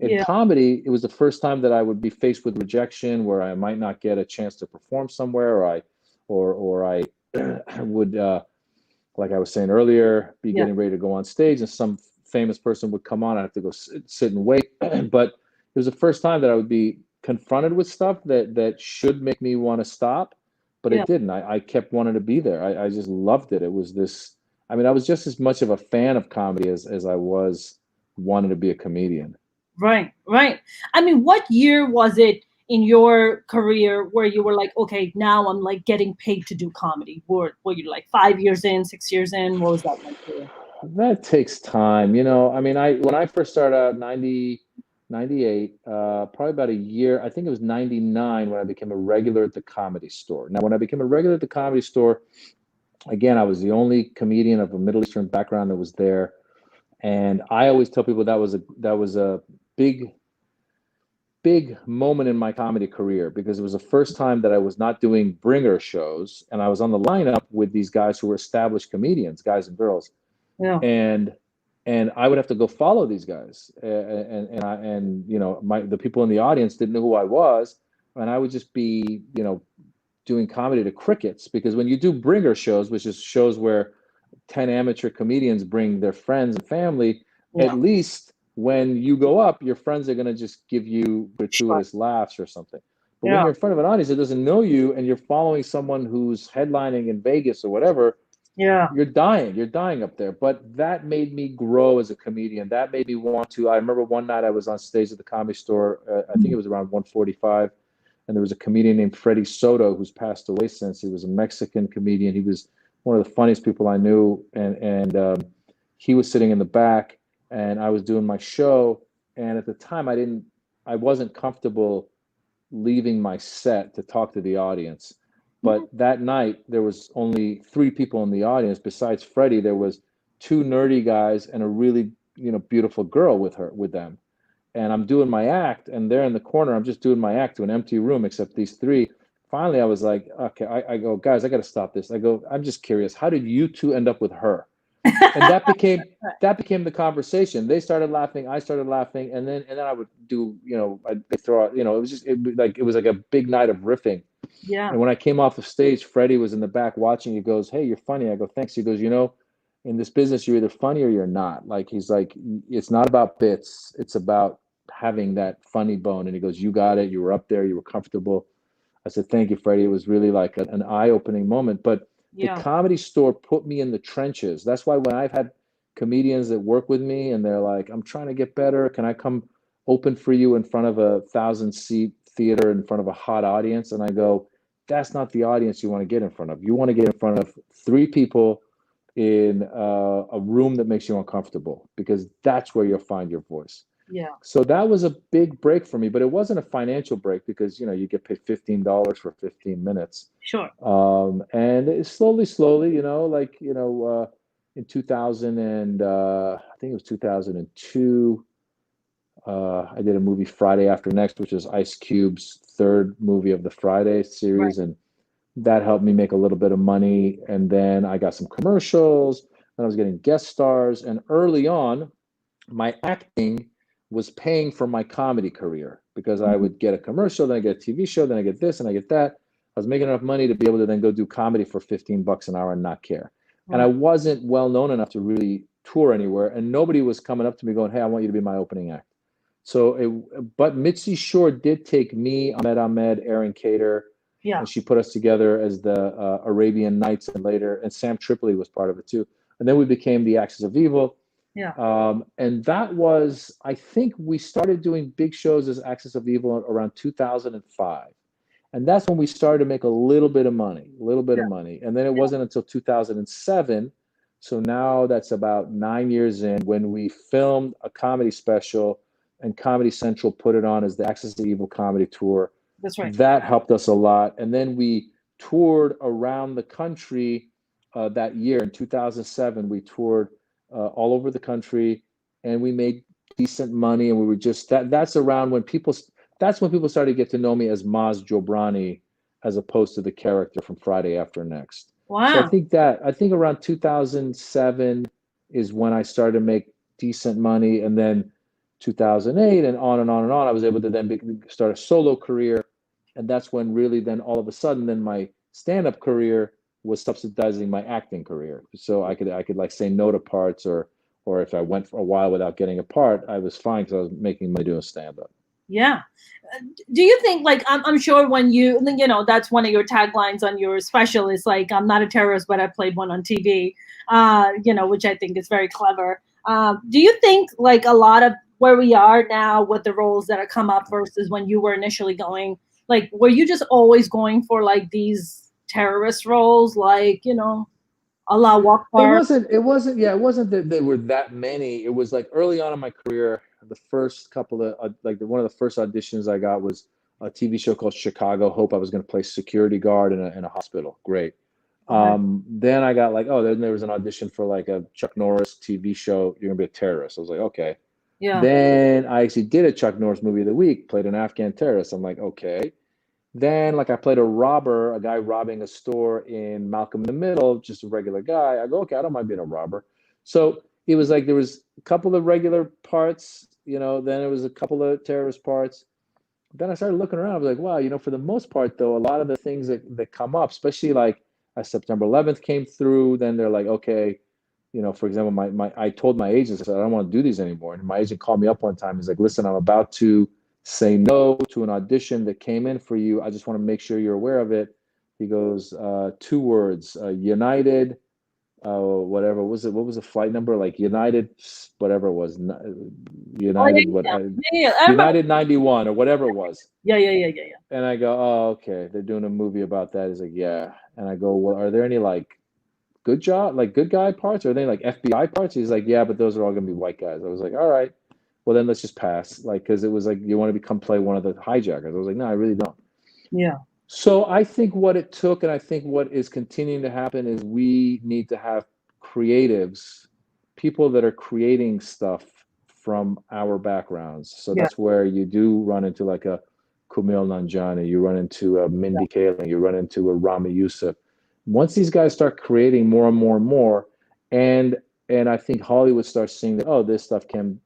In comedy, it was the first time that I would be faced with rejection where I might not get a chance to perform somewhere, or I would like I was saying earlier, be getting ready to go on stage and some famous person would come on. I have to go sit and wait. But it was the first time that I would be confronted with stuff that should make me want to stop. But it didn't. I kept wanting to be there. I just loved it. It was this, I mean, I was just as much of a fan of comedy as I was wanting to be a comedian. Right. I mean, what year was it in your career where you were like, okay, now I'm like getting paid to do comedy? Were you like 5 years in, 6 years in? What was that like for you? That takes time. You know, I mean, when I first started out, 98, probably about a year, I think it was 99 when I became a regular at the Comedy Store. Now, when I became a regular at the Comedy Store, again, I was the only comedian of a Middle Eastern background that was there. And I always tell people that was a big moment in my comedy career, because it was the first time that I was not doing bringer shows, and I was on the lineup with these guys who were established comedians, guys and girls. And I would have to go follow these guys, and you know, the people in the audience didn't know who I was, and I would just be, you know, doing comedy to crickets. Because when you do bringer shows, which is shows where 10 amateur comedians bring their friends and family, at least when you go up, your friends are going to just give you gratuitous laughs or something. But when you're in front of an audience that doesn't know you and you're following someone who's headlining in Vegas or whatever, you're dying up there. But that made me grow as a comedian. That made me want to. I remember one night I was on stage at the Comedy Store. I think it was around 1:45, and there was a comedian named Freddie Soto who's passed away since. He was a Mexican comedian. He was one of the funniest people I knew, and he was sitting in the back, and I was doing my show. And at the time, I wasn't comfortable leaving my set to talk to the audience. But that night, there was only 3 people in the audience. Besides Freddie, there was 2 nerdy guys and a really, beautiful girl with them. And I'm doing my act, and they're in the corner. I'm just doing my act to an empty room, except these 3. Finally, I was like, okay, I go, guys, I got to stop this. I go, I'm just curious. How did you 2 end up with her? And that became the conversation. They started laughing, I started laughing, and then I would do, I'd throw out, it was like a big night of riffing. Yeah. And when I came off the stage, Freddie was in the back watching. He goes, "Hey, you're funny." I go, "Thanks." He goes, in this business, you're either funny or you're not. Like, he's like, it's not about bits. It's about having that funny bone. And he goes, "You got it. You were up there. You were comfortable." I said, "Thank you, Freddie." It was really like an eye-opening moment. But the Comedy Store put me in the trenches. That's why when I've had comedians that work with me and they're like, "I'm trying to get better. Can I come open for you in front of a 1,000-seat theater in front of a hot audience?" And I go, that's not the audience you want to get in front of. You want to get in front of 3 people in a room that makes you uncomfortable, because that's where you'll find your voice. Yeah. So that was a big break for me, but it wasn't a financial break, because you get paid $15 for 15 minutes. Sure. And it slowly, in 2000 and I think it was 2002, I did a movie, Friday After Next, which is Ice Cube's 3rd movie of the Friday series, and that helped me make a little bit of money. And then I got some commercials, and I was getting guest stars. And early on, my acting was paying for my comedy career, because I would get a commercial, then I get a TV show, then I get this and I get that. I was making enough money to be able to then go do comedy for $15 an hour and not care. And I wasn't well known enough to really tour anywhere, and nobody was coming up to me going, "Hey, I want you to be my opening act." But Mitzi Shore did take me, Ahmed, Aaron Cater, and she put us together as the Arabian Nights, and later, and Sam Tripoli was part of it too. And then we became the Axis of Evil. And that was, I think we started doing big shows as Axis of Evil around 2005. And that's when we started to make a little bit of money. And then it wasn't until 2007. So now that's about 9 years in, when we filmed a comedy special, and Comedy Central put it on as the Axis of Evil comedy tour. That's right. That helped us a lot. And then we toured around the country that year. In 2007, we toured all over the country, and we made decent money. And we were just, that's when people started to get to know me as Maz Jobrani, as opposed to the character from Friday After Next. Wow. So I think around 2007 is when I started to make decent money. And then 2008 and on and on and on, I was able to then start a solo career. And that's when really then all of a sudden then my stand-up career was subsidizing my acting career. So I could like say no to parts, or if I went for a while without getting a part, I was fine, because I was making money doing stand-up. Yeah. Do you think, like, I'm sure when that's one of your taglines on your special is like, "I'm not a terrorist, but I played one on TV," which I think is very clever. Do you think, like, a lot of where we are now with the roles that have come up versus when you were initially going, like, were you just always going for like these terrorist roles, like, Allah Akbar? It wasn't that there were that many. It was like early on in my career, the first couple of one of the first auditions I got was a TV show called Chicago Hope. I was going to play security guard in a hospital. Great. Then I got then there was an audition for like a Chuck Norris TV show. You're gonna be a terrorist. I was like, okay. Yeah. Then I actually did a Chuck Norris movie of the week, played an Afghan terrorist. I'm like, okay. Then I played a guy robbing a store in Malcolm in the Middle, just a regular guy. I go, okay, I don't mind being a robber. So it was like there was a couple of regular parts, then it was a couple of terrorist parts. Then I started looking around. I was like, wow, for the most part, though, a lot of the things that come up, especially like as September 11th came through, then they're like, okay, for example, I told my agent, I said, I don't want to do these anymore. And my agent called me up one time. He's like, listen, I'm about to say no to an audition that came in for you. I just want to make sure you're aware of it. He goes, 2 words, United, whatever was it? What was the flight number? Like United, whatever it was, United, United 91 or whatever it was. Yeah. And I go, oh, okay, they're doing a movie about that. He's like, yeah. And I go, well, are there any like good guy parts? Or are they like FBI parts? He's like, yeah, but those are all gonna be white guys. I was like, all right, well then let's just pass. Like, because it was like, you want to play one of the hijackers. I was like, no, I really don't. Yeah. So I think what it took, and I think what is continuing to happen, is we need to have creatives, people that are creating stuff from our backgrounds. So Yeah. that's where you do run into like a Kumail Nanjiani, you run into a Mindy Kaling, you run into a Rami Youssef. Once these guys start creating more and more and more, and and I think Hollywood starts seeing that, oh, this stuff can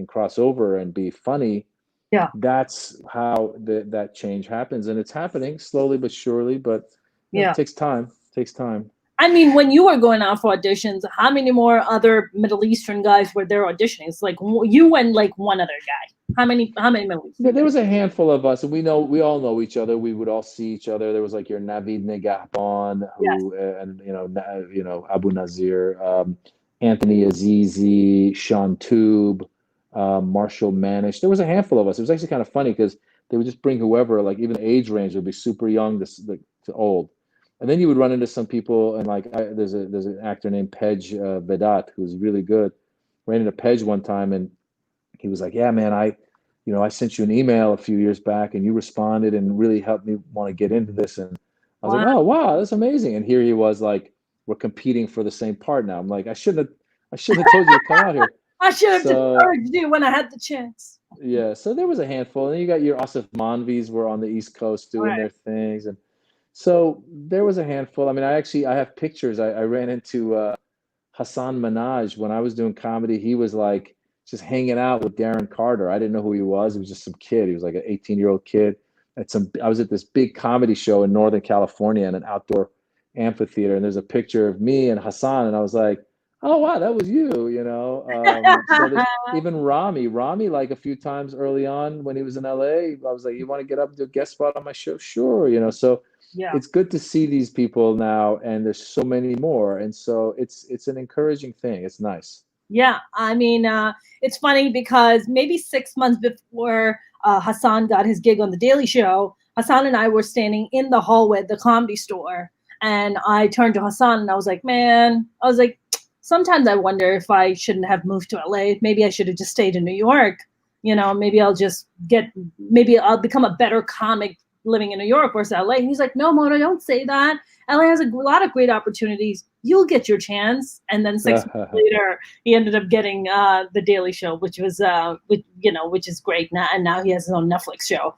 cross over and be funny. Yeah. That's how that change happens, and it's happening slowly but surely. But it Yeah. takes time. It takes time. I mean, when you were going out for auditions, how many more other Middle Eastern guys were there auditioning? It's like you and like one other guy. How many Middle Eastern There guys? was a handful of us, and we all know each other. We would all see each other. There was like your Navid Negahban, Yes. who and Abu Nazir, Anthony Azizi, Sean Tube, Marshall Manish. There was a handful of us. It was actually kind of funny because they would just bring whoever, like even the age range would be super young to old. And then you would run into some people, and like there's an actor named Pej Vedat who's really good. Ran into Pej one time, and he was like, "Yeah, man, I sent you an email a few years back, and you responded and really helped me want to get into this." And I was like, Wow. "Oh, wow, that's amazing!" And here he was, like, we're competing for the same part now. I'm like, I shouldn't have told you to come out here. I should have just So urged you when I had the chance. yeah, so there was a handful, and then you got your Asif Manvis were on the East Coast All doing right. their things, and so there was a handful. I mean, I have pictures. I ran into Hassan Minaj when I was doing comedy. He was like just hanging out with Darren Carter. I didn't know who he was. He was just some kid. He was like an 18-year-old kid. I was at this big comedy show in Northern California in an outdoor amphitheater, and there's a picture of me and Hassan, and I was like, "Oh wow, that was you," you know. So there's even Rami, like a few times early on when he was in LA. I was like, "You want to get up and do a guest spot on my show?" Sure, you know. So Yeah. it's good to see these people now, and there's so many more, and so it's an encouraging thing. It's nice. Yeah, I mean, it's funny because maybe 6 months before Hassan got his gig on The Daily Show, Hassan and I were standing in the hallway at the Comedy Store, and I turned to Hassan and I was like, "Man," I was like, "Sometimes I wonder if I shouldn't have moved to LA. Maybe I should have just stayed in New York. Maybe maybe I'll become a better comic living in New York versus LA." And he's like, "No, Mona, don't say that. LA has a lot of great opportunities. You'll get your chance." And then 6 months later, he ended up getting The Daily Show, which which is great now, and now he has his own Netflix show.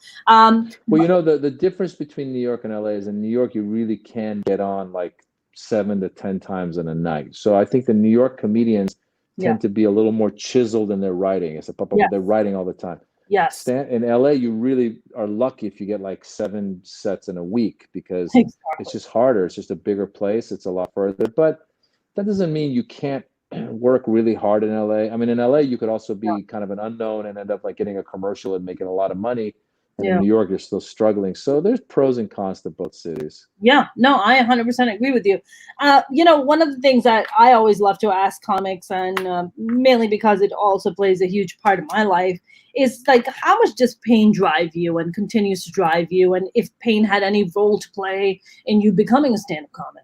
Well, the difference between New York and LA is in New York you really can get on like 7 to 10 times in a night. So I think the New York comedians Yeah, tend to be a little more chiseled in their writing. yeah, They're writing all the time. yes, In LA, you really are lucky if you get like 7 sets in a week because it's exactly. just harder. It's just a bigger place. It's a lot further. But that doesn't mean you can't work really hard in LA. I mean, in LA, you could also Yeah, be kind of an unknown and end up like getting a commercial and making a lot of money. And in yeah. New York, you're still struggling. So there's pros and cons to both cities. Yeah, no, I 100% agree with you. One of the things that I always love to ask comics, and mainly because it also plays a huge part of my life, is like, how much does pain drive you and continues to drive you? And if pain had any role to play in you becoming a stand up comic?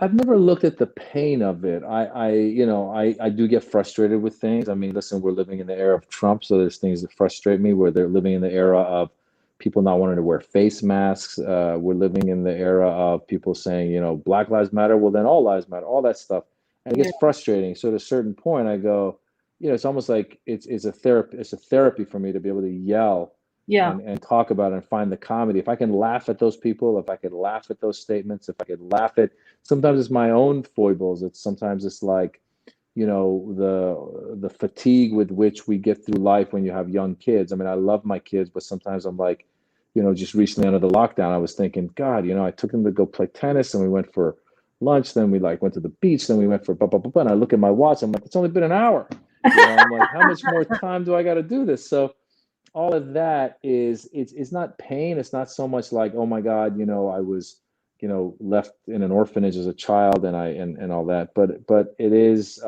I've never looked at the pain of it. I do get frustrated with things. I mean, listen, we're living in the era of Trump, so there's things that frustrate me where they're living in the era of people not wanting to wear face masks. We're living in the era of people saying, Black Lives Matter. Well, then all lives matter, all that stuff. And it Yeah, gets frustrating. So at a certain point, I go, it's almost like it's a therapy. It's a therapy for me to be able to yell yeah, and talk about it and find the comedy. If I can laugh at those people, if I could laugh at those statements, if I could laugh at sometimes it's my own foibles. Sometimes it's like, the fatigue with which we get through life when you have young kids. I mean, I love my kids, but sometimes I'm like, just recently under the lockdown, I was thinking, God, I took them to go play tennis and we went for lunch, then we like went to the beach, then we went for blah, blah, blah, blah. And I look at my watch, I'm like, it's only been an hour. I'm like, how much more time do I got to do this? So all of that it's not pain. It's not so much like, oh my God, I was, left in an orphanage as a child and all that. But it is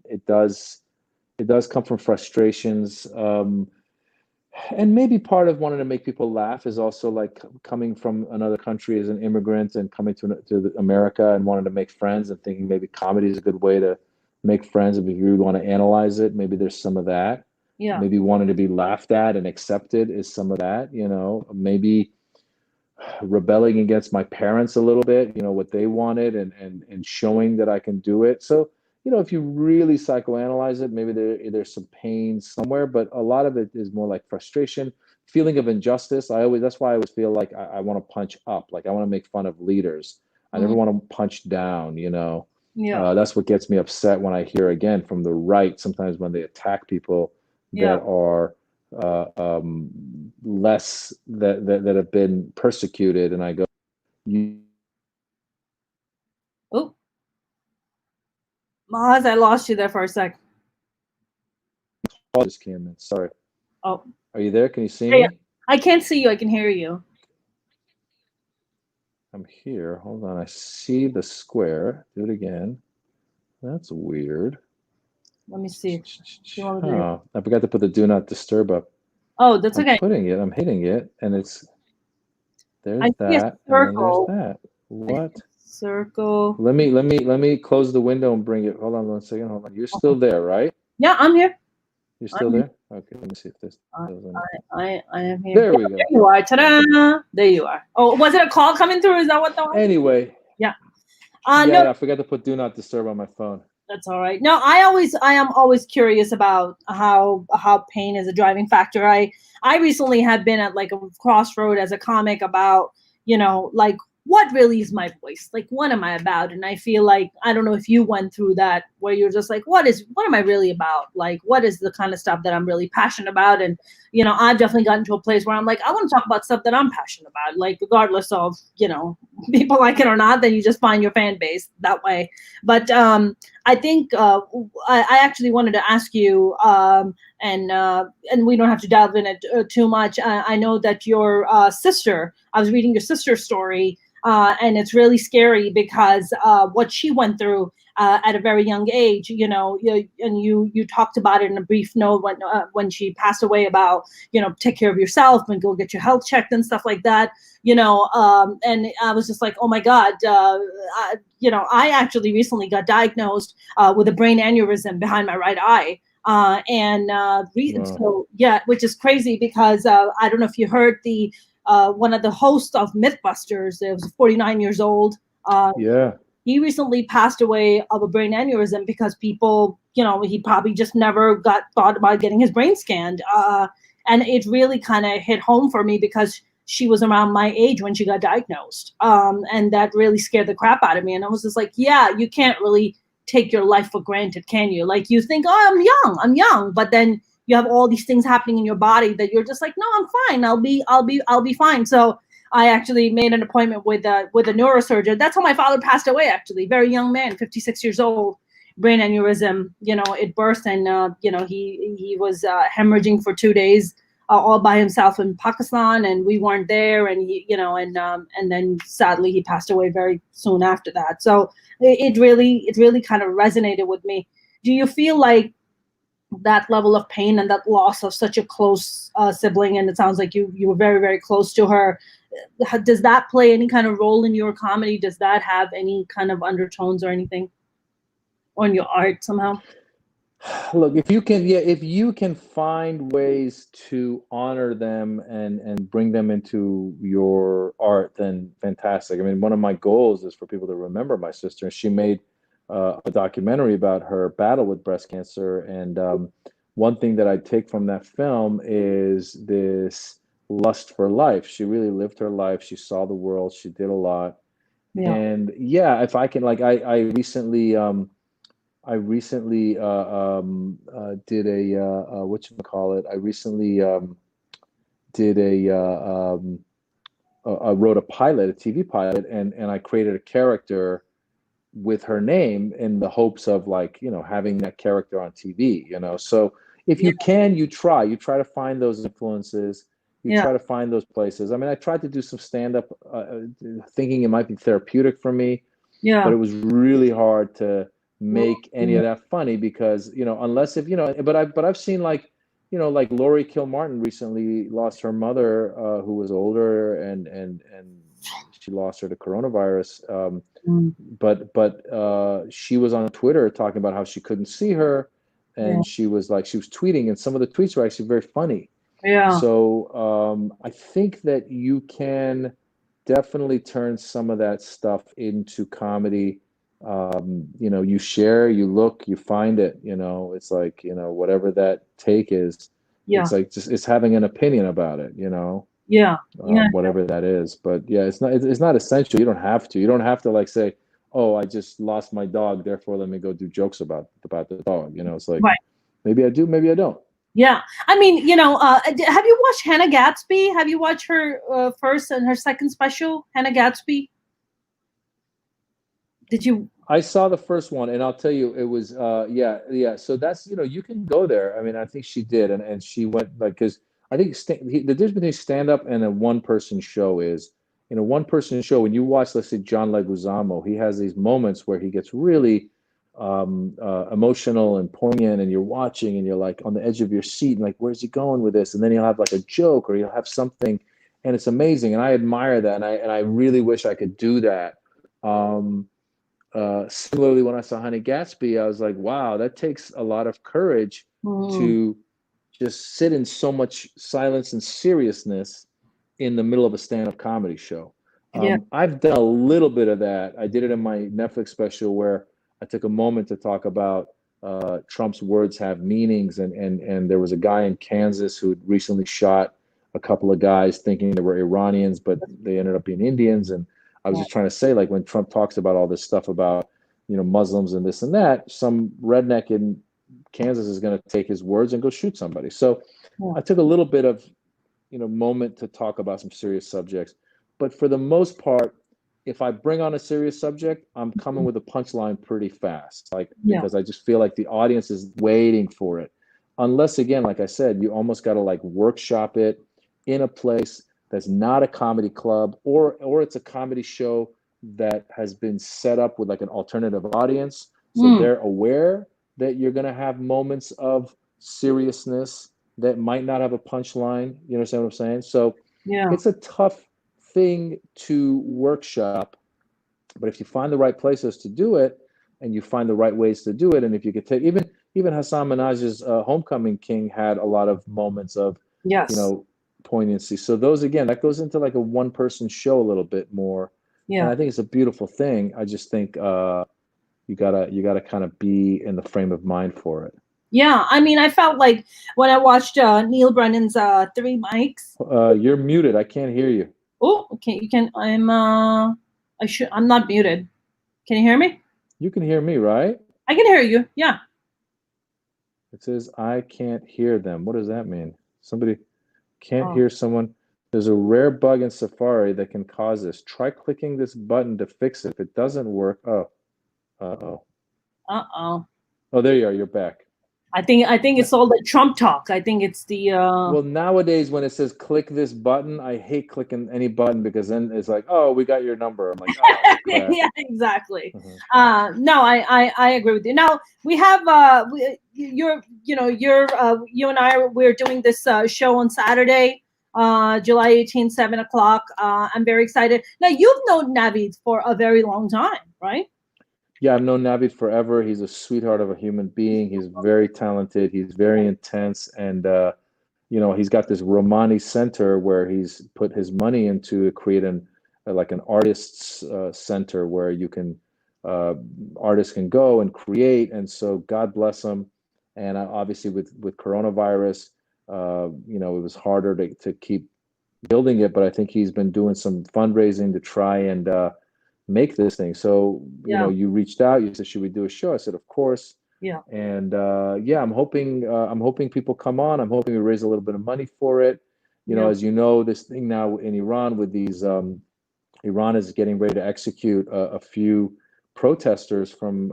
it does come from frustrations. And maybe part of wanting to make people laugh is also like coming from another country as an immigrant and coming to America and wanting to make friends and thinking maybe comedy is a good way to make friends. If you really want to analyze it, maybe there's some of that. Yeah. maybe wanting to be laughed at and accepted is some of that, maybe rebelling against my parents a little bit, what they wanted, and showing that I can do it. So, if you really psychoanalyze it, maybe there's some pain somewhere, but a lot of it is more like frustration, feeling of injustice. That's why I always feel like I want to punch up. Like I want to make fun of leaders. I never want to punch down, Yeah. That's what gets me upset when I hear again from the right, sometimes when they attack people Yeah. that are less that have been persecuted, and I go, you Oh, Maz, I lost you there for a sec. just came in. Sorry. Oh, Are you there? Can you see hey, me? I can't see you. I can hear you. I'm here. Hold on. I see the square. Do it again. That's weird. Let me see. Do you want me to... Oh, I forgot to put the do not disturb up. Oh, that's I'm okay. putting it. I'm hitting it, and I there's see a that, and then there's circle. that. What? Circle. Let me close the window and bring it. Hold on 1 second. Hold on. You're still there, right? Yeah, I'm here. You're I'm still here. there? Okay, let me see if this I, doesn't. I am here. There Yeah, we there go. you are. Okay. Ta-da! There you are. Oh, was it a call coming through? Is that what that was? Anyway, Yeah. No, yeah, I forgot to put do not disturb on my phone. that's all right. No, I am always curious about how pain is a driving factor. I recently have been at like a crossroad as a comic about, like what really is my voice? Like what am I about? And I feel like I don't know if you went through that where you're just like, what am I really about? Like what is the kind of stuff that I'm really passionate about? And I've definitely gotten to a place where I'm like, I want to talk about stuff that I'm passionate about, like regardless of, people like it or not, then you just find your fan base that way. But I think I actually wanted to ask you, and we don't have to delve in it too much. I know that your sister. I was reading your sister's story, and it's really scary because what she went through at a very young age. And you talked about it in a brief note when she passed away about take care of yourself and go get your health checked and stuff like that. And I was just like, oh my God, I actually recently got diagnosed with a brain aneurysm behind my right eye. Wow. So yeah, which is crazy because I don't know if you heard the one of the hosts of Mythbusters. It was 49 years old. Yeah. He recently passed away of a brain aneurysm because people, he probably just never thought about getting his brain scanned. And it really kind of hit home for me because she was around my age when she got diagnosed. And that really scared the crap out of me. And I was just like, yeah, you can't really take your life for granted, can you? Like you think, oh, I'm young. But then you have all these things happening in your body that you're just like, no, I'm fine. I'll be fine. So I actually made an appointment with a neurosurgeon. That's how my father passed away, actually. Very young man, 56 years old, brain aneurysm. It burst, and he was hemorrhaging for 2 days, all by himself in Pakistan, and we weren't there. And and then sadly he passed away very soon after that. So it really kind of resonated with me. Do you feel like that level of pain and that loss of such a close sibling, and it sounds like you were very, very close to her, does that play any kind of role in your comedy? Does that have any kind of undertones or anything on your art somehow? Look, if you can find ways to honor them and bring them into your art, then fantastic. I mean, one of my goals is for people to remember my sister. She made a documentary about her battle with breast cancer, and one thing that I take from that film is this lust for life. She really lived her life. She saw the world. She did a lot. Yeah. And yeah, if I can, like, I recently did a whatchamacallit. I recently did I wrote a pilot, a TV pilot, and I created a character with her name in the hopes of, like, having that character on TV, So if Yeah. you can, you try to find those influences, you Yeah. try to find those places. I mean, I tried to do some stand-up, thinking it might be therapeutic for me, but Yeah. it was really hard to make any of that funny because, unless if, but I've seen, like, like Laurie Kilmartin recently lost her mother, who was older, and she lost her to coronavirus. Mm. But she was on Twitter talking about how she couldn't see her, and she was tweeting, and some of the tweets were actually very funny. Yeah. So I think that you can definitely turn some of that stuff into comedy. You share, you look, you find it, it's like, whatever that take is, it's like it's having an opinion about it, whatever that is. But yeah, it's not essential. You don't have to like say, oh, I just lost my dog, therefore let me go do jokes about the dog. It's like, maybe I do, maybe I don't. Yeah, I mean, have you watched Hannah Gadsby? Have you watched her first and her second special, Hannah Gadsby? Did you? I saw the first one, and I'll tell you, it was yeah. So that's, you can go there. I mean, I think she did, and she went, like, because I think the difference between stand up and a one person show is, in a one person show, when you watch, let's say, John Leguizamo, he has these moments where he gets really emotional and poignant, and you're watching and you're like on the edge of your seat and like, where's he going with this? And then he'll have like a joke, or he'll have something, and it's amazing, and I admire that, and I really wish I could do that. Similarly, when I saw Honey Gatsby, I was like, wow, that takes a lot of courage to just sit in so much silence and seriousness in the middle of a stand-up comedy show. I've done a little bit of that. I did it in my Netflix special, where I took a moment to talk about Trump's words have meanings, and there was a guy in Kansas who had recently shot a couple of guys thinking they were Iranians, but they ended up being Indians. And I was just trying to say, like, when Trump talks about all this stuff about, Muslims and this and that, some redneck in Kansas is going to take his words and go shoot somebody. So I took a little bit of, moment to talk about some serious subjects. But for the most part, if I bring on a serious subject, I'm coming with a punchline pretty fast, because I just feel like the audience is waiting for it. Unless, again, like I said, you almost got to like workshop it in a place that's not a comedy club, or it's a comedy show that has been set up with like an alternative audience. So they're aware that you're going to have moments of seriousness that might not have a punchline. You understand what I'm saying? So it's a tough thing to workshop, but if you find the right places to do it, and you find the right ways to do it, and if you could take even Hassan Minaj's Homecoming King had a lot of moments of poignancy. So those, again, that goes into like a one person show a little bit more. And I think it's a beautiful thing. I just think you gotta kind of be in the frame of mind for it. Yeah, I mean, I felt like when I watched Neil Brennan's Three Mics. You're muted. I can't hear you. Oh, okay. You can. I'm not muted. Can you hear me? You can hear me, right? I can hear you. Yeah. It says I can't hear them. What does that mean? Somebody can't hear someone. There's a rare bug in Safari that can cause this. Try clicking this button to fix it. If it doesn't work, oh, there you are. You're back. I think it's all the Trump talk. I think it's the. Well, nowadays when it says click this button, I hate clicking any button, because then it's like, oh, we got your number. I'm like, oh, crap. Yeah, exactly. No, I agree with you. Now we have you and I, we're doing this show on Saturday, July 18th, 7:00. I'm very excited. Now, you've known Navid for a very long time, right? Yeah, I've known Navid forever. He's a sweetheart of a human being. He's very talented. He's very intense. And, he's got this Romani Center where he's put his money into create an artist's center where you can, artists can go and create. And so God bless him. And obviously with coronavirus, it was harder to keep building it. But I think he's been doing some fundraising to try and make this thing. So you reached out, you said, should we do a show? I said, of course. And I'm hoping people come on. I'm hoping we raise a little bit of money for it. As you know, this thing now in Iran with these Iran is getting ready to execute a few protesters from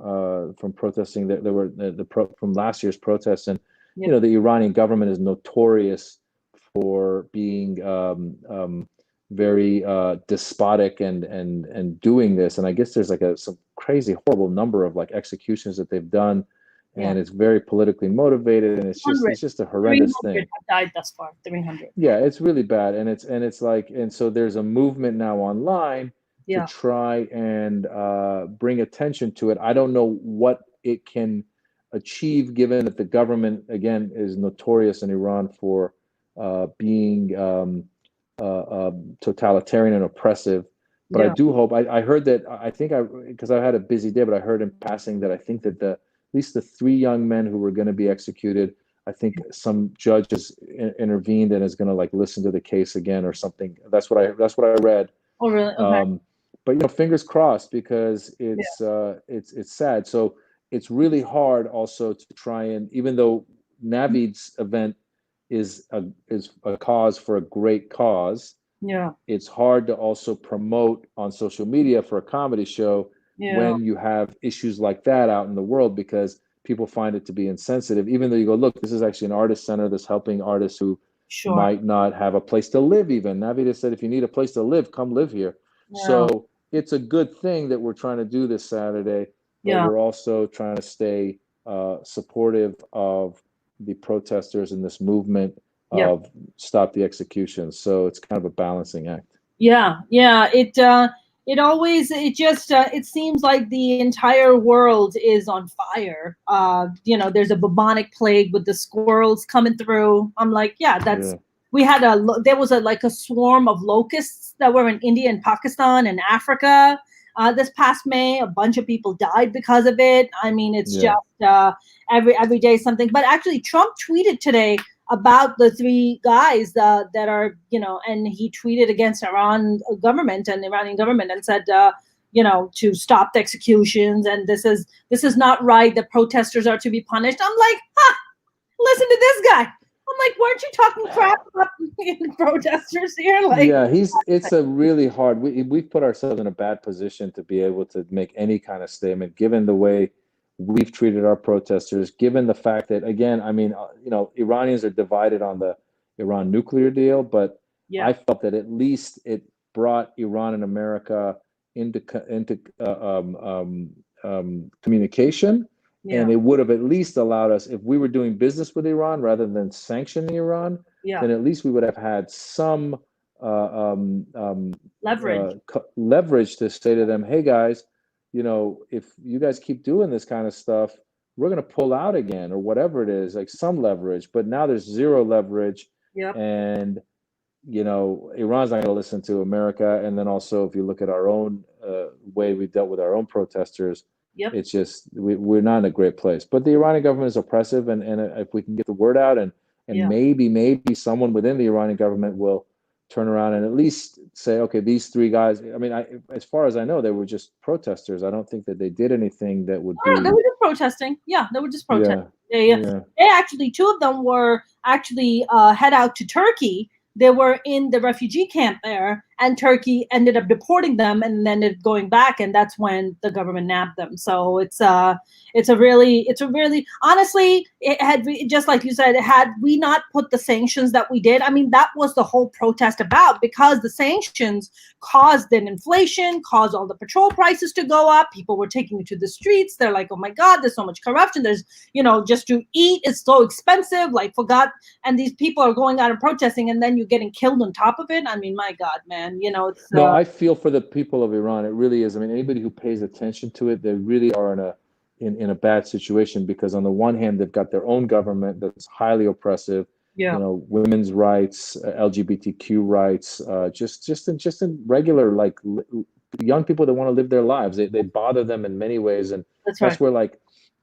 protesting that there were from last year's protests. And the Iranian government is notorious for being very despotic and doing this. And I guess there's like some crazy horrible number of like executions that they've done, and it's very politically motivated, and it's just a horrendous thing. Have died thus far. 300. Yeah, it's really bad, and so there's a movement now online to try and bring attention to it. I don't know what it can achieve, given that the government, again, is notorious in Iran for being totalitarian and oppressive. But I do hope, I heard that, because I had a busy day, but I heard in passing that I think that at least the 3 young men who were going to be executed, I think some judge has intervened and is going to like listen to the case again or something. That's what I read. Oh, really? Okay. But fingers crossed, because it's sad. So it's really hard also to try and, even though Navid's event is a cause for a great cause, it's hard to also promote on social media for a comedy show when you have issues like that out in the world, because people find it to be insensitive, even though you go, look, this is actually an artist center that's helping artists who might not have a place to live. Even Navid said, if you need a place to live, come live here. So it's a good thing that we're trying to do this Saturday, but we're also trying to stay supportive of the protesters in this movement of stop the executions. So it's kind of a balancing act. It seems like the entire world is on fire. There's a bubonic plague with the squirrels coming through. I'm like, there was a swarm of locusts that were in India and Pakistan and Africa. This past May, a bunch of people died because of it. I mean, it's just every day something. But actually, Trump tweeted today about the 3 guys that are, and he tweeted against Iranian government and said, to stop the executions. And this is not right. The protesters are to be punished. I'm like, listen to this guy. I'm like, weren't you talking crap about protesters here? It's a really hard, we've put ourselves in a bad position to be able to make any kind of statement, given the way we've treated our protesters, given the fact that, again, I mean, Iranians are divided on the Iran nuclear deal, but I felt that at least it brought Iran and America into communication. And it would have at least allowed us, if we were doing business with Iran rather than sanctioning Iran, then at least we would have had some leverage to say to them, hey guys, if you guys keep doing this kind of stuff, we're going to pull out again, or whatever it is, like some leverage. But now there's zero leverage. And Iran's not going to listen to America. And then also, if you look at our own way we dealt with our own protesters, it's just, we're not in a great place. But the Iranian government is oppressive, and if we can get the word out, and maybe someone within the Iranian government will turn around and at least say, okay, these 3 guys, I mean, as far as I know, they were just protesters. I don't think that they did anything that would be... they were just protesting. They were just protesting. They actually, 2 of them were actually head out to Turkey. They were in the refugee camp there, and Turkey ended up deporting them and then going back, and that's when the government nabbed them. So it's a really, honestly, it had, just like you said, had we not put the sanctions that we did, I mean, that was the whole protest about, because the sanctions caused an inflation, caused all the petrol prices to go up. People were taking it to the streets. They're like, oh my God, there's so much corruption. There's, just to eat is so expensive, and these people are going out and protesting, and then you're getting killed on top of it. I mean, my God, man, no, I feel for the people of Iran. It really is. I mean, anybody who pays attention to it, they really are in a bad situation, because on the one hand, they've got their own government that's highly oppressive. Women's rights, LGBTQ rights, just in regular, like, young people that want to live their lives. They bother them in many ways, and that's where,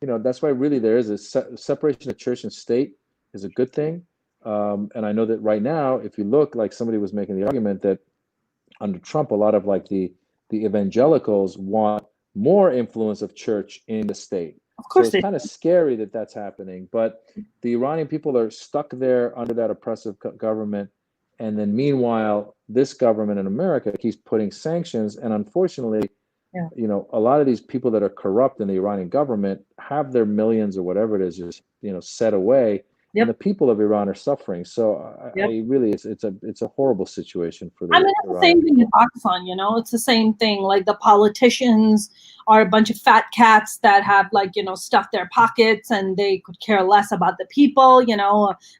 that's why really there is a separation of church and state is a good thing. And I know that right now, if you look, like, somebody was making the argument that under Trump, a lot of the evangelicals want more influence of church in the state. Of course, so it's kind of scary that that's happening. But the Iranian people are stuck there under that oppressive government. And then meanwhile, this government in America keeps putting sanctions. And unfortunately, a lot of these people that are corrupt in the Iranian government have their millions or whatever it is just, set away. And the people of Iran are suffering. So I really, it's a horrible situation for the it's the same thing in Pakistan, it's the same thing. Like, the politicians are a bunch of fat cats that have, stuffed their pockets, and they could care less about the people,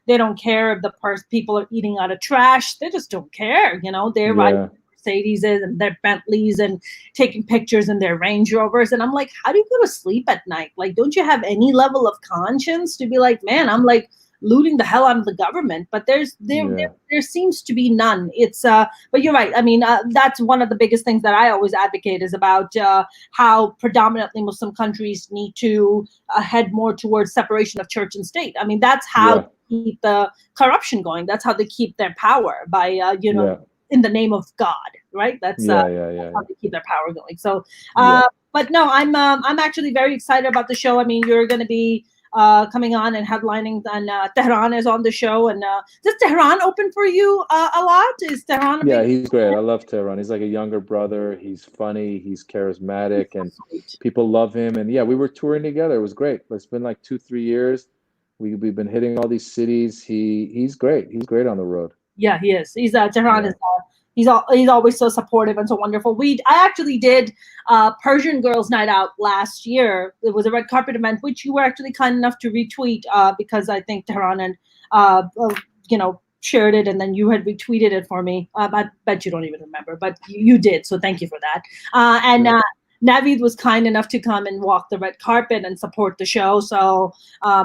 they don't care if the people are eating out of trash. They just don't care, they're right Mercedeses and their Bentleys and taking pictures in their Range Rovers. And I'm like, how do you go to sleep at night? Like, don't you have any level of conscience to be like, man, I'm like looting the hell out of the government? But there seems to be none. It's but you're right. I mean, that's one of the biggest things that I always advocate is about how predominantly Muslim countries need to head more towards separation of church and state. I mean, that's how they keep the corruption going. That's how they keep their power by in the name of God, right? That's how they keep their power going. So, but no, I'm actually very excited about the show. I mean, you're going to be coming on and headlining, and Tehran is on the show. And does Tehran open for you a lot? Is Tehran? He's great. I love Tehran. He's like a younger brother. He's funny. He's charismatic, and people love him. And we were touring together. It was great. It's been like 2-3 years. We've been hitting all these cities. He's great. He's great on the road. Yeah, he is. He's Tehran is. He's always so supportive and so wonderful. I actually did Persian Girls Night Out last year. It was a red carpet event, which you were actually kind enough to retweet because I think Tehran and shared it, and then you had retweeted it for me. I bet you don't even remember, but you did. So thank you for that. Navid was kind enough to come and walk the red carpet and support the show. So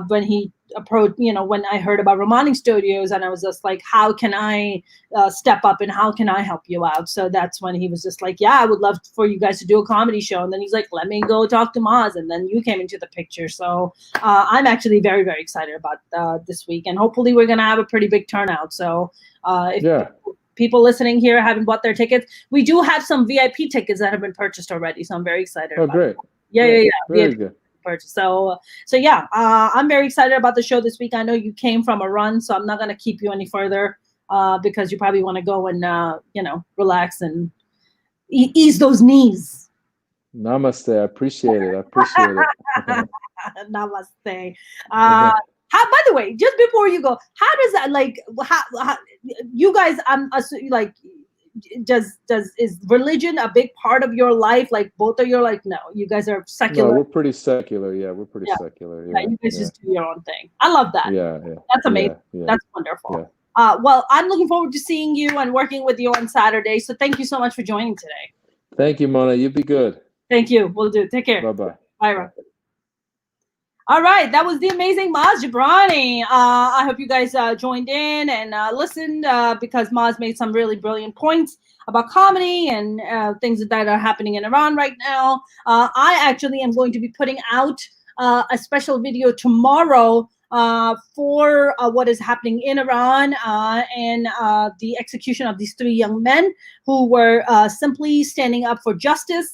when he approached, when I heard about Romani Studios, and I was just like, how can I step up and how can I help you out? So that's when he was just like, I would love for you guys to do a comedy show. And then he's like, let me go talk to Maz. And then you came into the picture. So I'm actually very, very excited about this week. And hopefully we're going to have a pretty big turnout. So if people listening here haven't bought their tickets, we do have some VIP tickets that have been purchased already. So I'm very excited. Oh, great. Yeah. Very good. So I'm very excited about the show this week. I know you came from a run, so I'm not going to keep you any further because you probably want to go and, relax and ease those knees. Namaste. I appreciate it. Namaste. By the way, just before you go, how does that, how you guys, is religion a big part of your life? Like both of you are like, no, you guys are secular. No, we're pretty secular. Yeah, we're pretty secular. Yeah, you guys just do your own thing. I love that. Yeah. That's amazing. That's wonderful. Yeah. Well, I'm looking forward to seeing you and working with you on Saturday. So thank you so much for joining today. Thank you, Mona. You be good. Thank you. We'll do. Take care. Bye-bye. Bye, Ron. All right, that was the amazing Maz Jobrani. I hope you guys joined in and listened because Maz made some really brilliant points about comedy and things that are happening in Iran right now. I actually am going to be putting out a special video tomorrow for what is happening in Iran and the execution of these 3 young men who were simply standing up for justice,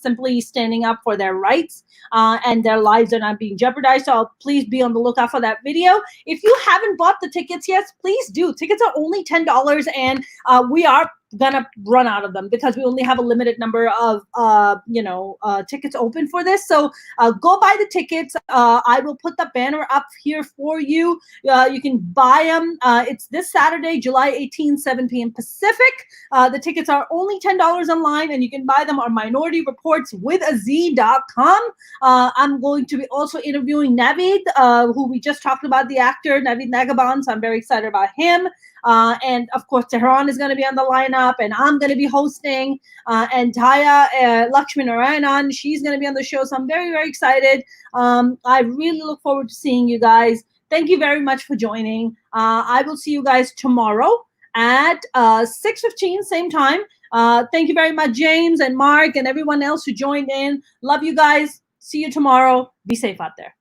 simply standing up for their rights, and their lives are not being jeopardized. So please be on the lookout for that video. If you haven't bought the tickets yet, please do. Tickets are only $10, and we are gonna run out of them because we only have a limited number of tickets open for this. So go buy the tickets. I will put the banner up here for you. You can buy them. It's this Saturday, July 18, 7 p.m. Pacific. The tickets are only $10 online, and you can buy them on Minority Reportz with a Z.com. I'm going to be also interviewing Navid, who we just talked about, the actor Navid Nagaban. So I'm very excited about him. And of course, Tehran is going to be on the lineup, and I'm going to be hosting. And Taya Lakshmi Narayanan, she's going to be on the show. So I'm very, very excited. I really look forward to seeing you guys. Thank you very much for joining. I will see you guys tomorrow at 6:15, same time. Thank you very much, James and Mark and everyone else who joined in. Love you guys. See you tomorrow. Be safe out there.